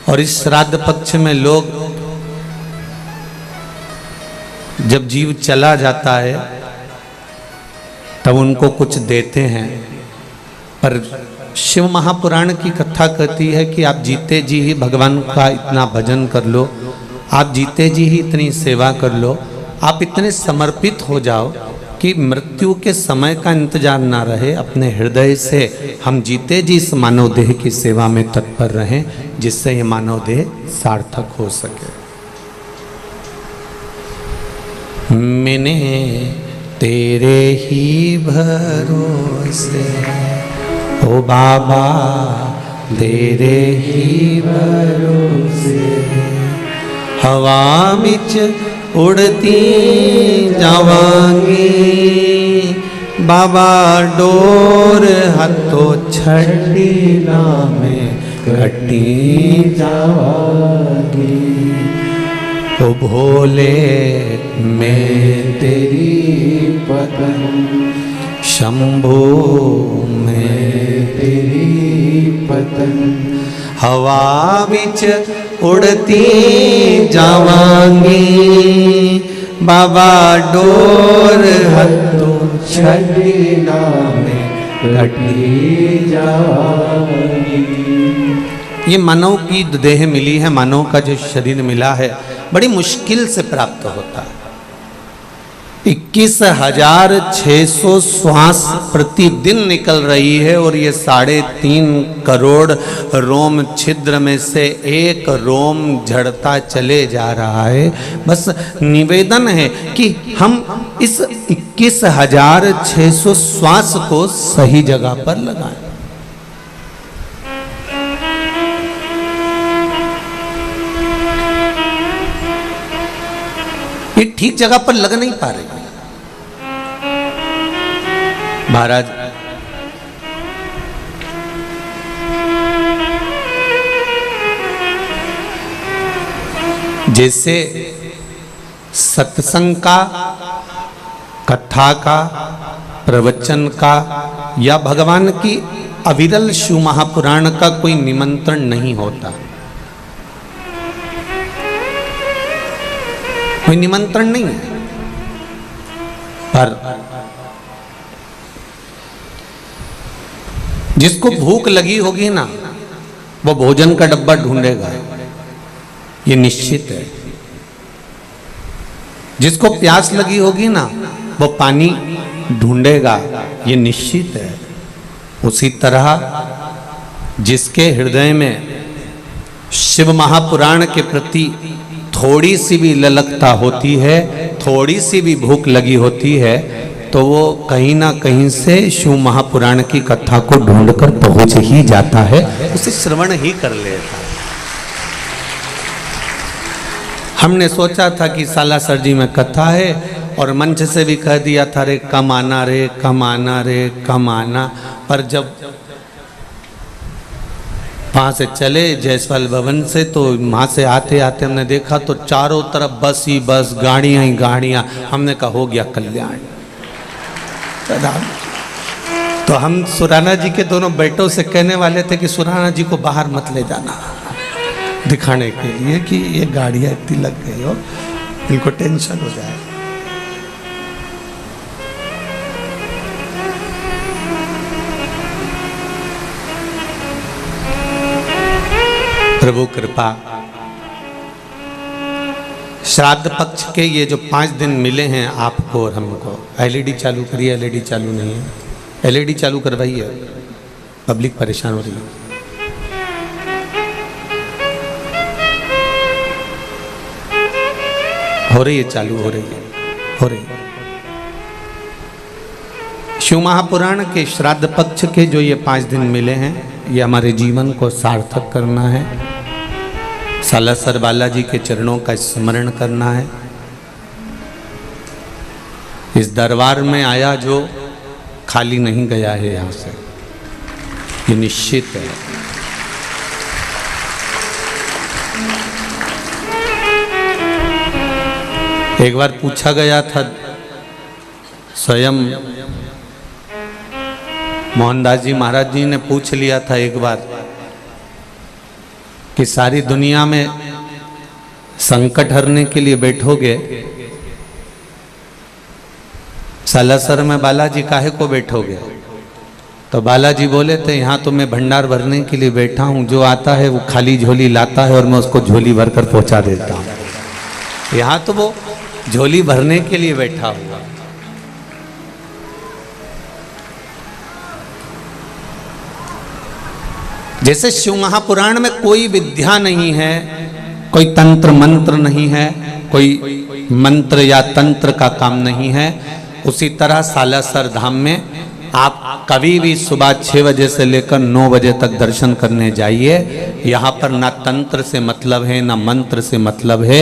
और इस श्राद्ध पक्ष में लोग जब जीव चला जाता है तब उनको कुछ देते हैं, पर शिव महापुराण की कथा कहती है कि आप जीते जी ही भगवान का इतना भजन कर लो, आप जीते जी ही इतनी सेवा कर लो, आप इतने समर्पित हो जाओ कि मृत्यु के समय का इंतजार ना रहे। अपने हृदय से हम जीते जी इस मानव देह की सेवा में तत्पर रहें, जिससे ये मानव देह सार्थक हो सके। मैंने तेरे ही भरोसे ओ बाबा, तेरे ही भरोसे हवा बिच उड़ती जावांगी, बाबा डोर हथों छड़ी में कटी जावांगी। ओ भोले मैं तेरी पतन, शंभो मैं तेरी पतन, हवा बिच उड़ती जावांगी, बाबा डोर हथों छड़ी में कटी जावांगी। ये मानव की देह मिली है, मानव का जो शरीर मिला है बड़ी मुश्किल से प्राप्त होता है। 21,600 श्वास प्रतिदिन निकल रही है और ये 3.5 करोड़ रोम छिद्र में से एक रोम झड़ता चले जा रहा है। बस निवेदन है कि हम इस 21,600 श्वास को सही जगह पर लगाएं। ये ठीक जगह पर लग नहीं पा रही। महाराज जैसे सत्संग का, कथा का, प्रवचन का या भगवान की अविरल शिव महापुराण का कोई निमंत्रण नहीं होता, कोई निमंत्रण नहीं है, पर जिसको भूख लगी होगी ना वो भोजन का डब्बा ढूंढेगा, ये निश्चित है। जिसको प्यास लगी होगी ना वो पानी ढूंढेगा, ये निश्चित है। उसी तरह जिसके हृदय में शिव महापुराण के प्रति थोड़ी सी भी ललकता होती है, थोड़ी सी भी भूख लगी होती है, तो वो कहीं ना कहीं से शिव महापुराण की कथा को ढूंढकर पहुंच ही जाता है, उसे श्रवण ही कर लेता है। हमने सोचा था कि सालासर जी में कथा है और मंच से भी कह दिया था रे कम आना रे, कम आना रे, कम आना, पर जब वहाँ से चले जयसवाल भवन से तो वहाँ से आते आते हमने देखा तो चारों तरफ बस ही बस, गाड़ियाँ ही गाड़ियाँ। हमने कहा हो गया कल्याण। तो हम सुराना जी के दोनों बेटों से कहने वाले थे कि सुराना जी को बाहर मत ले जाना, दिखाने के लिए कि ये गाड़ियां इतनी लग गई हो, इनको टेंशन हो जाए। प्रभु कृपा, श्राद्ध पक्ष के ये जो 5 दिन मिले हैं आपको और हमको, एलईडी चालू करिए, एलईडी चालू नहीं है, एलईडी चालू करवाइए, पब्लिक परेशान हो रही है। हो रही है, चालू हो रही है, हो रही है। शिव महापुराण के श्राद्ध पक्ष के जो ये 5 दिन मिले हैं, ये हमारे जीवन को सार्थक करना है, सालासर बालाजी के चरणों का स्मरण करना है। इस दरबार में आया जो खाली नहीं गया है यहाँ से, ये निश्चित है। एक बार पूछा गया था, स्वयं मोहनदास जी महाराज जी ने पूछ लिया था एक बार कि सारी दुनिया में संकट हरने के लिए बैठोगे, सालासर में बालाजी काहे को बैठोगे? तो बालाजी बोले थे, यहाँ तो मैं भंडार भरने के लिए बैठा हूँ, जो आता है वो खाली झोली लाता है और मैं उसको झोली भरकर पहुंचा देता हूँ। यहाँ तो वो झोली भरने के लिए बैठा हुआ। जैसे शिव महापुराण में कोई विद्या नहीं है, कोई तंत्र मंत्र नहीं है, कोई मंत्र या तंत्र का काम नहीं है, उसी तरह सालासर धाम में आप कभी भी सुबह 6 बजे से लेकर 9 बजे तक दर्शन करने जाइए। यहाँ पर ना तंत्र से मतलब है, ना मंत्र से मतलब है,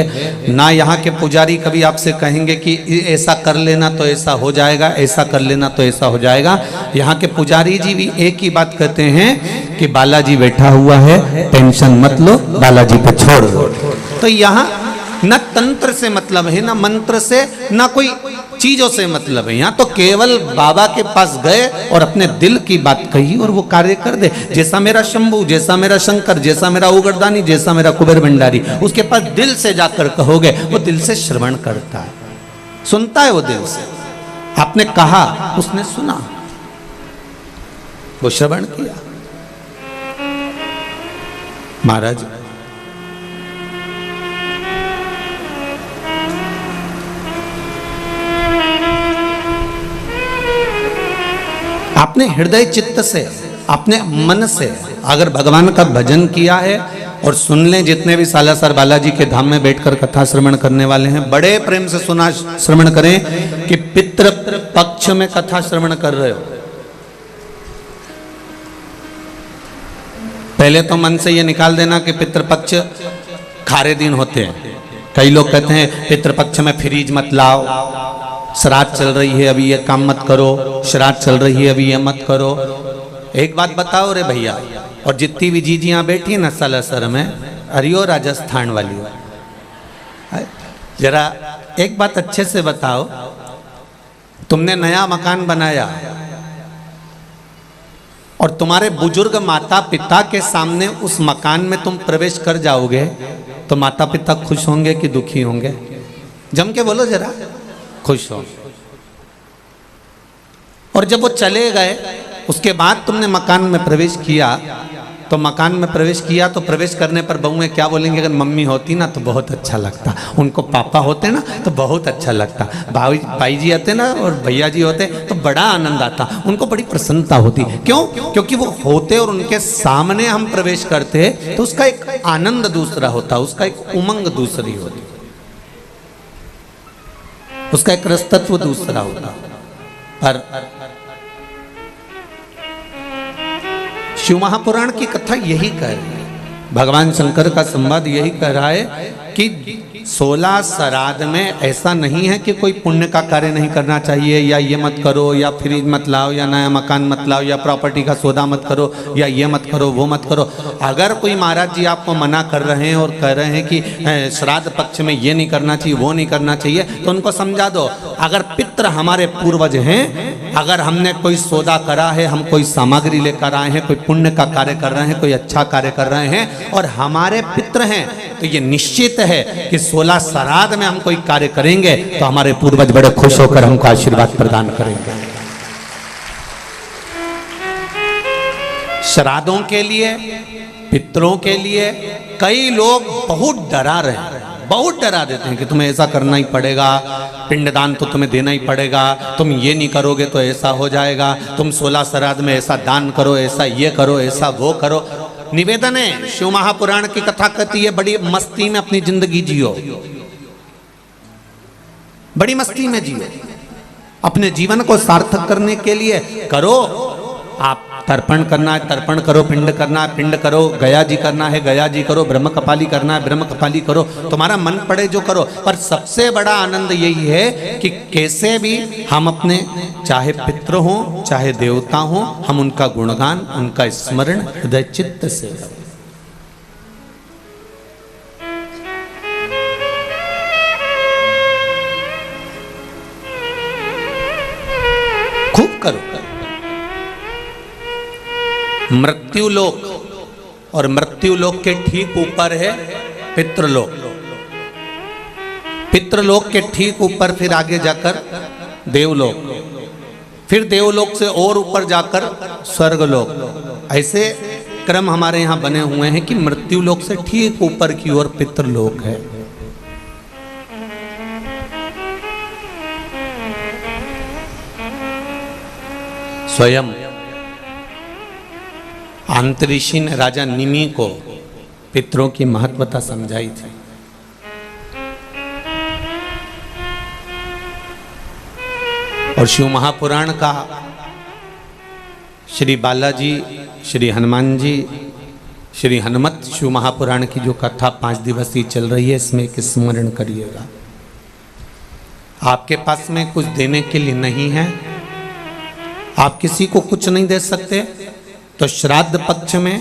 ना यहाँ के पुजारी कभी आपसे कहेंगे कि ऐसा कर लेना तो ऐसा हो जाएगा, ऐसा कर लेना तो ऐसा हो जाएगा। यहाँ के पुजारी जी भी एक ही बात कहते हैं कि बालाजी बैठा हुआ है, टेंशन मत लो, बालाजी पे छोड़ दो। तो यहाँ न तंत्र से मतलब है, ना मंत्र से, ना कोई चीजों से मतलब है। यहाँ तो केवल बाबा के पास गए और अपने दिल की बात कही और वो कार्य कर दे। जैसा मेरा शंभू, जैसा मेरा शंकर, जैसा मेरा उगरदानी, जैसा मेरा कुबेर भंडारी, उसके पास दिल से जाकर कहोगे, वो दिल से श्रवण करता है, सुनता है वो दिल से। आपने कहा, उसने सुना, वो श्रवण किया। महाराज आपने हृदय चित्त से, अपने मन से अगर भगवान का भजन किया है, और सुन लें जितने भी सालासर बालाजी के धाम में बैठकर कथा श्रवण करने वाले हैं, बड़े प्रेम से सुना श्रवण करें कि पितृ पक्ष में कथा श्रवण कर रहे हो। पहले तो मन से ये निकाल देना कि पितृपक्ष खारे दिन होते हैं। कई लोग कहते हैं पितृपक्ष में फ्रीज मत लाओ, श्राद्ध चल रही है अभी ये काम मत करो, श्राद्ध चल रही है अभी ये मत करो। एक बात बताओ रे भैया, और जितनी भी जीजियाँ बैठी है ना सालासर में, अरियो राजस्थान वाली, जरा एक बात अच्छे से बताओ, तुमने नया मकान बनाया और तुम्हारे बुजुर्ग माता पिता के सामने उस मकान में तुम प्रवेश कर जाओगे, तो माता पिता खुश होंगे कि दुखी होंगे? जम के बोलो जरा। खुश हो। और जब वो चले गए, उसके बाद तुमने मकान में प्रवेश किया, तो मकान में प्रवेश किया तो प्रवेश करने पर बहुएं क्या बोलेंगे? अगर मम्मी होती ना तो बहुत अच्छा लगता, उनको पापा होते ना तो बहुत अच्छा लगता, भाई जी आते ना और भैया जी होते तो बड़ा आनंद आता, उनको बड़ी प्रसन्नता होती। क्यों? क्योंकि वो होते और उनके सामने हम प्रवेश करते तो उसका एक आनंद दूसरा होता, उसका एक उमंग दूसरी होती, उसका एक रसतत्व दूसरा होता। पर शिव महापुराण की कथा यही कह रही है, भगवान शंकर का संवाद यही कह रहा है कि 16 श्राद्ध में ऐसा नहीं है कि कोई पुण्य का कार्य नहीं करना चाहिए, या ये मत करो, या फ्रिज मत लाओ, या नया मकान मत लाओ, या प्रॉपर्टी का सौदा मत करो, या ये मत करो, वो मत करो। अगर कोई महाराज जी आपको मना कर रहे हैं और कह रहे हैं कि श्राद्ध पक्ष में ये नहीं करना चाहिए, वो नहीं करना चाहिए, तो उनको समझा दो, अगर पितृ हमारे पूर्वज हैं, अगर हमने कोई सौदा करा है, हम कोई सामग्री लेकर आए हैं, कोई पुण्य का कार्य कर रहे हैं, कोई अच्छा कार्य कर रहे हैं और हमारे पितृ हैं, तो ये निश्चित है कि 16 श्राद्ध में हम कोई कार्य करेंगे तो हमारे पूर्वज बड़े खुश होकर हमको आशीर्वाद प्रदान करेंगे। श्राद्धों के लिए, पितरों के लिए कई लोग बहुत डरा रहे हैं, बहुत डरा देते हैं कि तुम्हें ऐसा करना ही पड़ेगा, पिंडदान तो तुम्हें देना ही पड़ेगा, तुम ये नहीं करोगे तो ऐसा हो जाएगा, तुम 16 श्राद्ध में ऐसा दान करो, ऐसा ये करो, ऐसा वो करो। निवेदन है, शिव महापुराण की कथा कहती है, बड़ी मस्ती में अपनी जिंदगी जियो, बड़ी मस्ती में जियो, अपने जीवन को सार्थक करने के लिए करो। आप तर्पण करना है तर्पण करो, पिंड करना है पिंड करो, गया जी करना है गया जी करो, ब्रह्म कपाली करना है ब्रह्म कपाली करो, तुम्हारा मन पड़े जो करो। पर सबसे बड़ा आनंद यही है कि कैसे भी हम अपने, चाहे पितृ हों चाहे देवता हों, हम उनका गुणगान, उनका स्मरण हृदय चित्त से करें। खूब करो। मृत्युलोक, और मृत्युलोक के ठीक ऊपर है पितृलोक, पितृलोक के ठीक ऊपर फिर आगे जाकर देवलोक, फिर देवलोक से और ऊपर जाकर स्वर्गलोक। ऐसे क्रम हमारे यहाँ बने हुए हैं कि मृत्युलोक से ठीक ऊपर की ओर पितृलोक है। स्वयं अंतरिषि ने राजा निमि को पितरों की महत्वता समझाई थी। और शिव महापुराण का श्री बालाजी, श्री हनुमान जी, श्री हनुमत शिव महापुराण की जो कथा 5 दिवसीय चल रही है, इसमें एक स्मरण करिएगा। आपके पास में कुछ देने के लिए नहीं है, आप किसी को कुछ नहीं दे सकते, तो श्राद्ध पक्ष में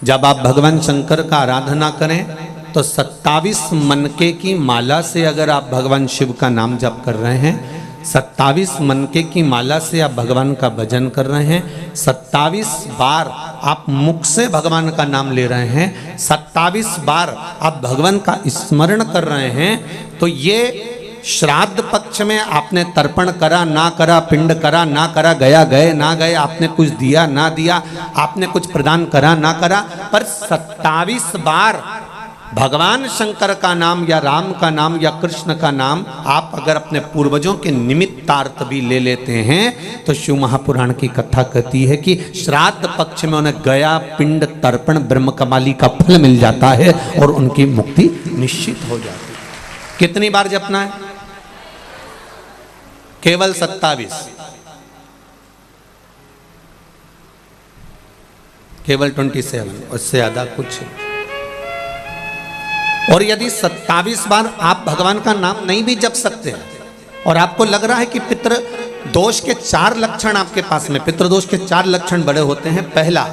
जब आप भगवान शंकर का आराधना करें तो 27 मनके की माला से अगर आप भगवान शिव का नाम जप कर रहे हैं, 27 मनके की माला से आप भगवान का भजन कर रहे हैं, 27 बार आप मुख से भगवान का नाम ले रहे हैं, 27 बार आप भगवान का स्मरण कर रहे हैं, तो ये श्राद्ध पक्ष में आपने तर्पण करा ना करा, पिंड करा ना करा, गया गए ना गए, आपने कुछ दिया ना दिया, आपने कुछ प्रदान करा ना करा, पर 27 बार भगवान शंकर का नाम या राम का नाम या कृष्ण का नाम आप अगर अपने पूर्वजों के निमित्तार्थ भी ले लेते हैं, तो शिव महापुराण की कथा कहती है कि श्राद्ध पक्ष में उन्हें गया, पिंड, तर्पण, ब्रह्म कमाली का फल मिल जाता है और उनकी मुक्ति निश्चित हो जाती है। कितनी बार जपना है? केवल 27, केवल 27, उससे ज्यादा कुछ। और यदि 27 बार आप भगवान का नाम नहीं भी जप सकते हैं और आपको लग रहा है कि पितृ दोष के 4 लक्षण आपके पास में, पितृदोष के 4 लक्षण बड़े होते हैं। पहला,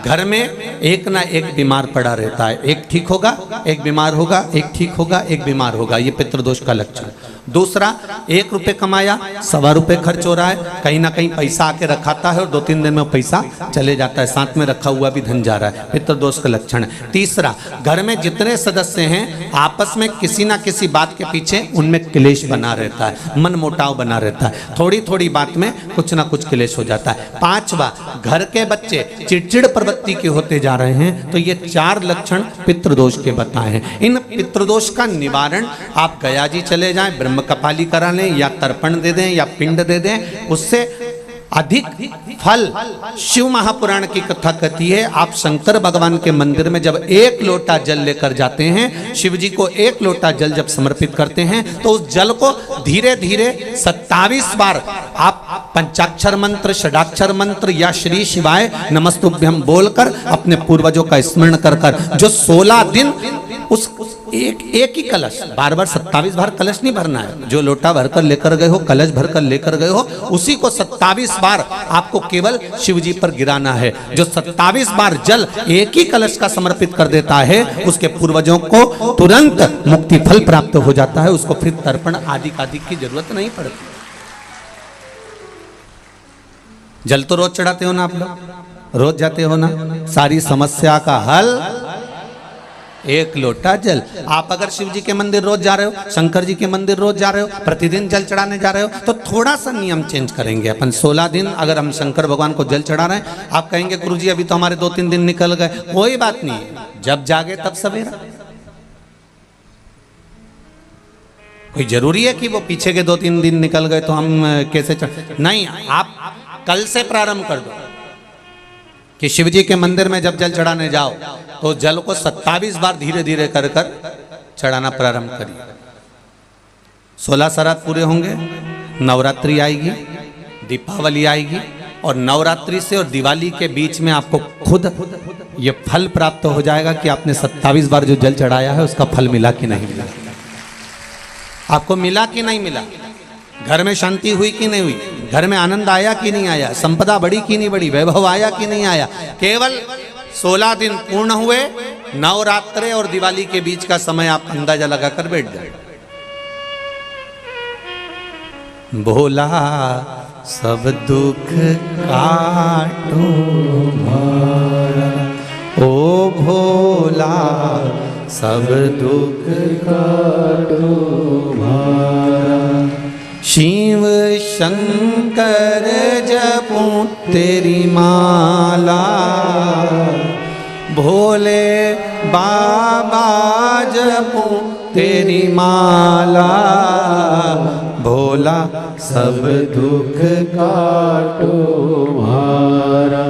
घर में एक ना एक बीमार पड़ा रहता है, एक ठीक होगा, एक बीमार होगा, एक ठीक होगा, एक बीमार होगा, ये पितृदोष का लक्षण। दूसरा, 1 रुपये कमाया, 1.25 रुपये खर्च हो रहा है, कहीं ना कहीं पैसा आके रखाता है और 2-3 दिन में पैसा चले जाता है, साथ में रखा हुआ भी धन जा रहा है, पितृदोष का लक्षण है। तीसरा, घर में जितने सदस्य हैं आपस में किसी ना किसी बात के पीछे उनमें क्लेश बना रहता है, मन मुटाव बना रहता है, थोड़ी थोड़ी बात में कुछ ना कुछ क्लेश हो जाता है। 5वां, घर के बच्चे चिड़चिड़ प्रवृत्ति के होते जा रहे हैं, तो ये 4 लक्षण पितृदोष के बताए हैं। इन पितृदोष का निवारण आप गया जी चले जाएं, ब्रह्म कपाली करा लें, या तर्पण दे दें या पिंड दे दें, उससे अधिक फल शिव महापुराण की कथा कहती है। आप शंकर भगवान के मंदिर में जब 1 लोटा जल लेकर जाते हैं, शिव जी को 1 लोटा जल जब समर्पित करते हैं, तो उस जल को धीरे धीरे 27 बार आप पंचाक्षर मंत्र, षडाक्षर मंत्र या श्री शिवाय नमस्तुभ्यम बोलकर अपने पूर्वजों का स्मरण कर कर जो 16 दिन उस एक ही कलश, बार बार 27 बार कलश नहीं भरना है। जो लोटा भरकर लेकर गए हो, कलश भरकर लेकर गए हो, उसी को 27 बार आपको केवल शिव जी पर गिराना है। जो 27 बार जल एक ही कलश का समर्पित कर देता है, उसके पूर्वजों को तुरंत मुक्ति फल प्राप्त हो जाता है। उसको फिर तर्पण आदि की जरूरत नहीं पड़ती। जल तो रोज चढ़ाते हो ना आप लोग, रोज जाते हो ना। सारी समस्या का हल एक लोटा जल। आप अगर शिव जी के मंदिर रोज जा रहे हो, शंकर जी के मंदिर रोज जा रहे हो, प्रतिदिन जल चढ़ाने जा रहे हो, तो थोड़ा सा नियम चेंज करेंगे अपन। 16 दिन अगर हम शंकर भगवान को जल चढ़ा रहे हैं, आप कहेंगे गुरुजी अभी तो हमारे 2-3 दिन निकल गए। कोई बात नहीं, जब जागे तब सवेरा। कोई जरूरी है कि वो पीछे के 2-3 दिन निकल गए तो हम कैसे नहीं। आप कल से प्रारंभ कर दो कि शिव जी के मंदिर में जब जल चढ़ाने जाओ तो जल को 27 बार धीरे धीरे कर कर चढ़ाना प्रारंभ करिए। 16 श्राद्ध पूरे होंगे, नवरात्रि आएगी, दीपावली आएगी, और नवरात्रि से और दिवाली के बीच में आपको खुद ये फल प्राप्त हो जाएगा कि आपने 27 बार जो जल चढ़ाया है उसका फल मिला कि नहीं मिला, आपको मिला कि नहीं मिला, घर में शांति हुई कि नहीं हुई, घर में आनंद आया कि नहीं आया, संपदा बढ़ी कि नहीं बढ़ी, वैभव आया कि नहीं आया। केवल 16 दिन पूर्ण हुए, नवरात्रे और दिवाली के बीच का समय आप अंदाजा लगाकर बैठ जाए। भोला सब दुख काटो भारा, ओ भोला सब दुख काटो भारा। शिव शंकर जपूं तेरी माला, भोले बाबा जपूं तेरी माला। भोला सब दुख काटो भारा,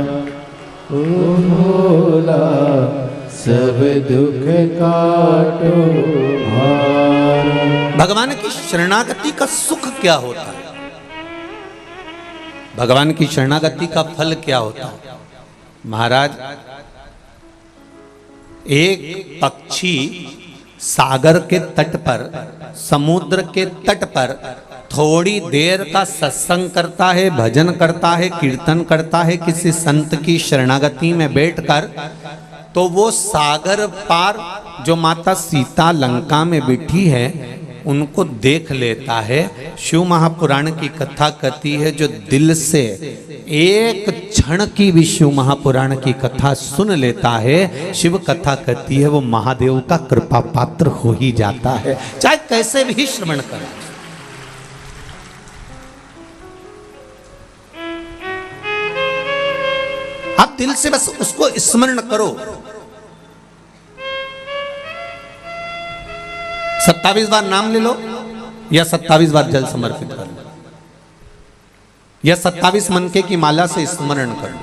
ओ भोला सब दुख काटो भारा। भगवान की शरणागति का सुख क्या होता है, भगवान की शरणागति का फल क्या होता है। महाराज, एक पक्षी सागर के तट पर, समुद्र के तट पर थोड़ी देर का सत्संग करता है, भजन करता है, कीर्तन करता है किसी संत की शरणागति में बैठकर, तो वो सागर पार जो माता सीता लंका में बैठी है उनको देख लेता है। शिव महापुराण की कथा कहती है, जो दिल से एक क्षण की भी शिव महापुराण की कथा सुन लेता है, शिव कथा कहती है वो महादेव का कृपा पात्र हो ही जाता है, चाहे कैसे भी श्रवण करे। आप दिल से बस उसको स्मरण करो। 27 बार नाम ले लो या 27 बार जल समर्पित कर लो, या 27 मनके की माला से स्मरण कर लो।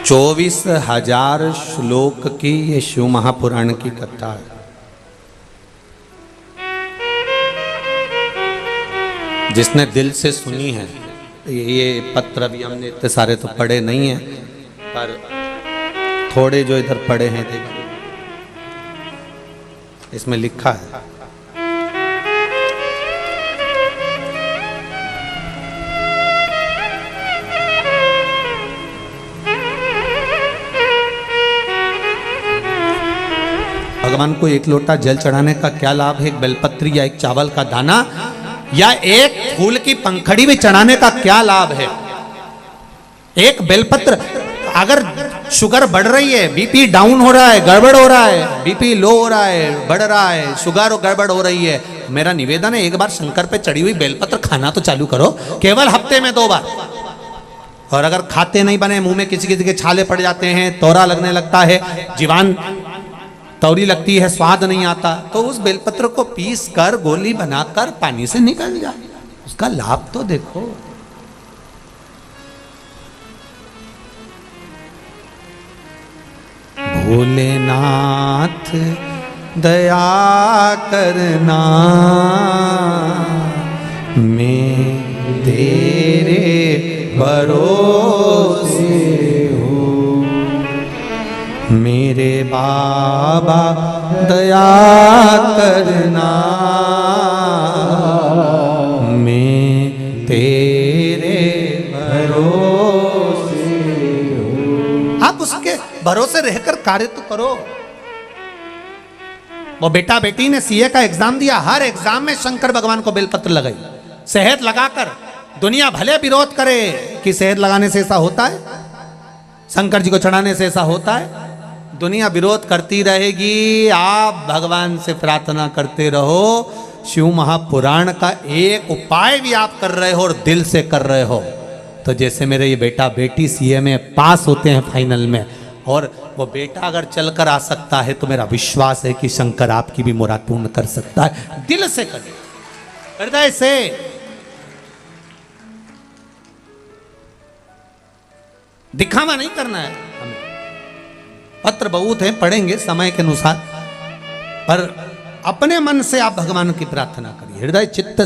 चौबीस 24,000 श्लोक की ये शिव महापुराण की कथा है। जिसने दिल से सुनी है, ये पत्र भी हमने इतने सारे तो पढ़े नहीं हैं, पर थोड़े जो इधर पढ़े हैं देखिए, इसमें लिखा है, भगवान को एक लोटा जल चढ़ाने का क्या लाभ है, एक बेलपत्री या एक चावल का दाना या एक फूल की पंखड़ी भी चढ़ाने का क्या लाभ है। एक बेलपत्र, अगर शुगर बढ़ रही है, बीपी डाउन हो रहा है, गड़बड़ हो रहा है, बीपी लो हो रहा है, बढ़ रहा है, शुगर और गड़बड़ हो रही है, मेरा निवेदन है एक बार शंकर पे चढ़ी हुई बेलपत्र खाना तो चालू करो, केवल हफ्ते में 2 बार। और अगर खाते नहीं बने, मुंह में किसी किसी के छाले पड़ जाते हैं, तोरा लगने लगता है, जीवान तौरी लगती है, स्वाद नहीं आता, तो उस बेलपत्र को पीस कर गोली बनाकर पानी से निकल जाए, उसका लाभ तो देखो। भोलेनाथ दया करना, मैं तेरे भरोसे हूँ। मेरे बाबा दया करना, मैं तेरे भरोसे हूँ। आप उसके भरोसे रहकर कार्य तो करो। वो बेटा बेटी ने सीए का एग्जाम दिया, हर एग्जाम में शंकर भगवान को बेलपत्र लगाई, शहद लगाकर। दुनिया भले विरोध करे कि शहद लगाने से ऐसा होता है, शंकर जी को चढ़ाने से ऐसा होता है, दुनिया विरोध करती रहेगी। आप भगवान से प्रार्थना करते रहो। शिव महापुराण का एक उपाय भी आप कर रहे हो और दिल से कर रहे हो, तो जैसे मेरे ये बेटा बेटी सीए में पास होते हैं फाइनल में, और वो बेटा अगर चलकर आ सकता है तो मेरा विश्वास है कि शंकर आपकी भी मुराद पूर्ण कर सकता है। दिल से करें, हृदय से। दिखावा नहीं करना है हमें। पत्र बहुत है, पढ़ेंगे समय के अनुसार, पर अपने मन से आप भगवान की प्रार्थना करिए, हृदय चित्त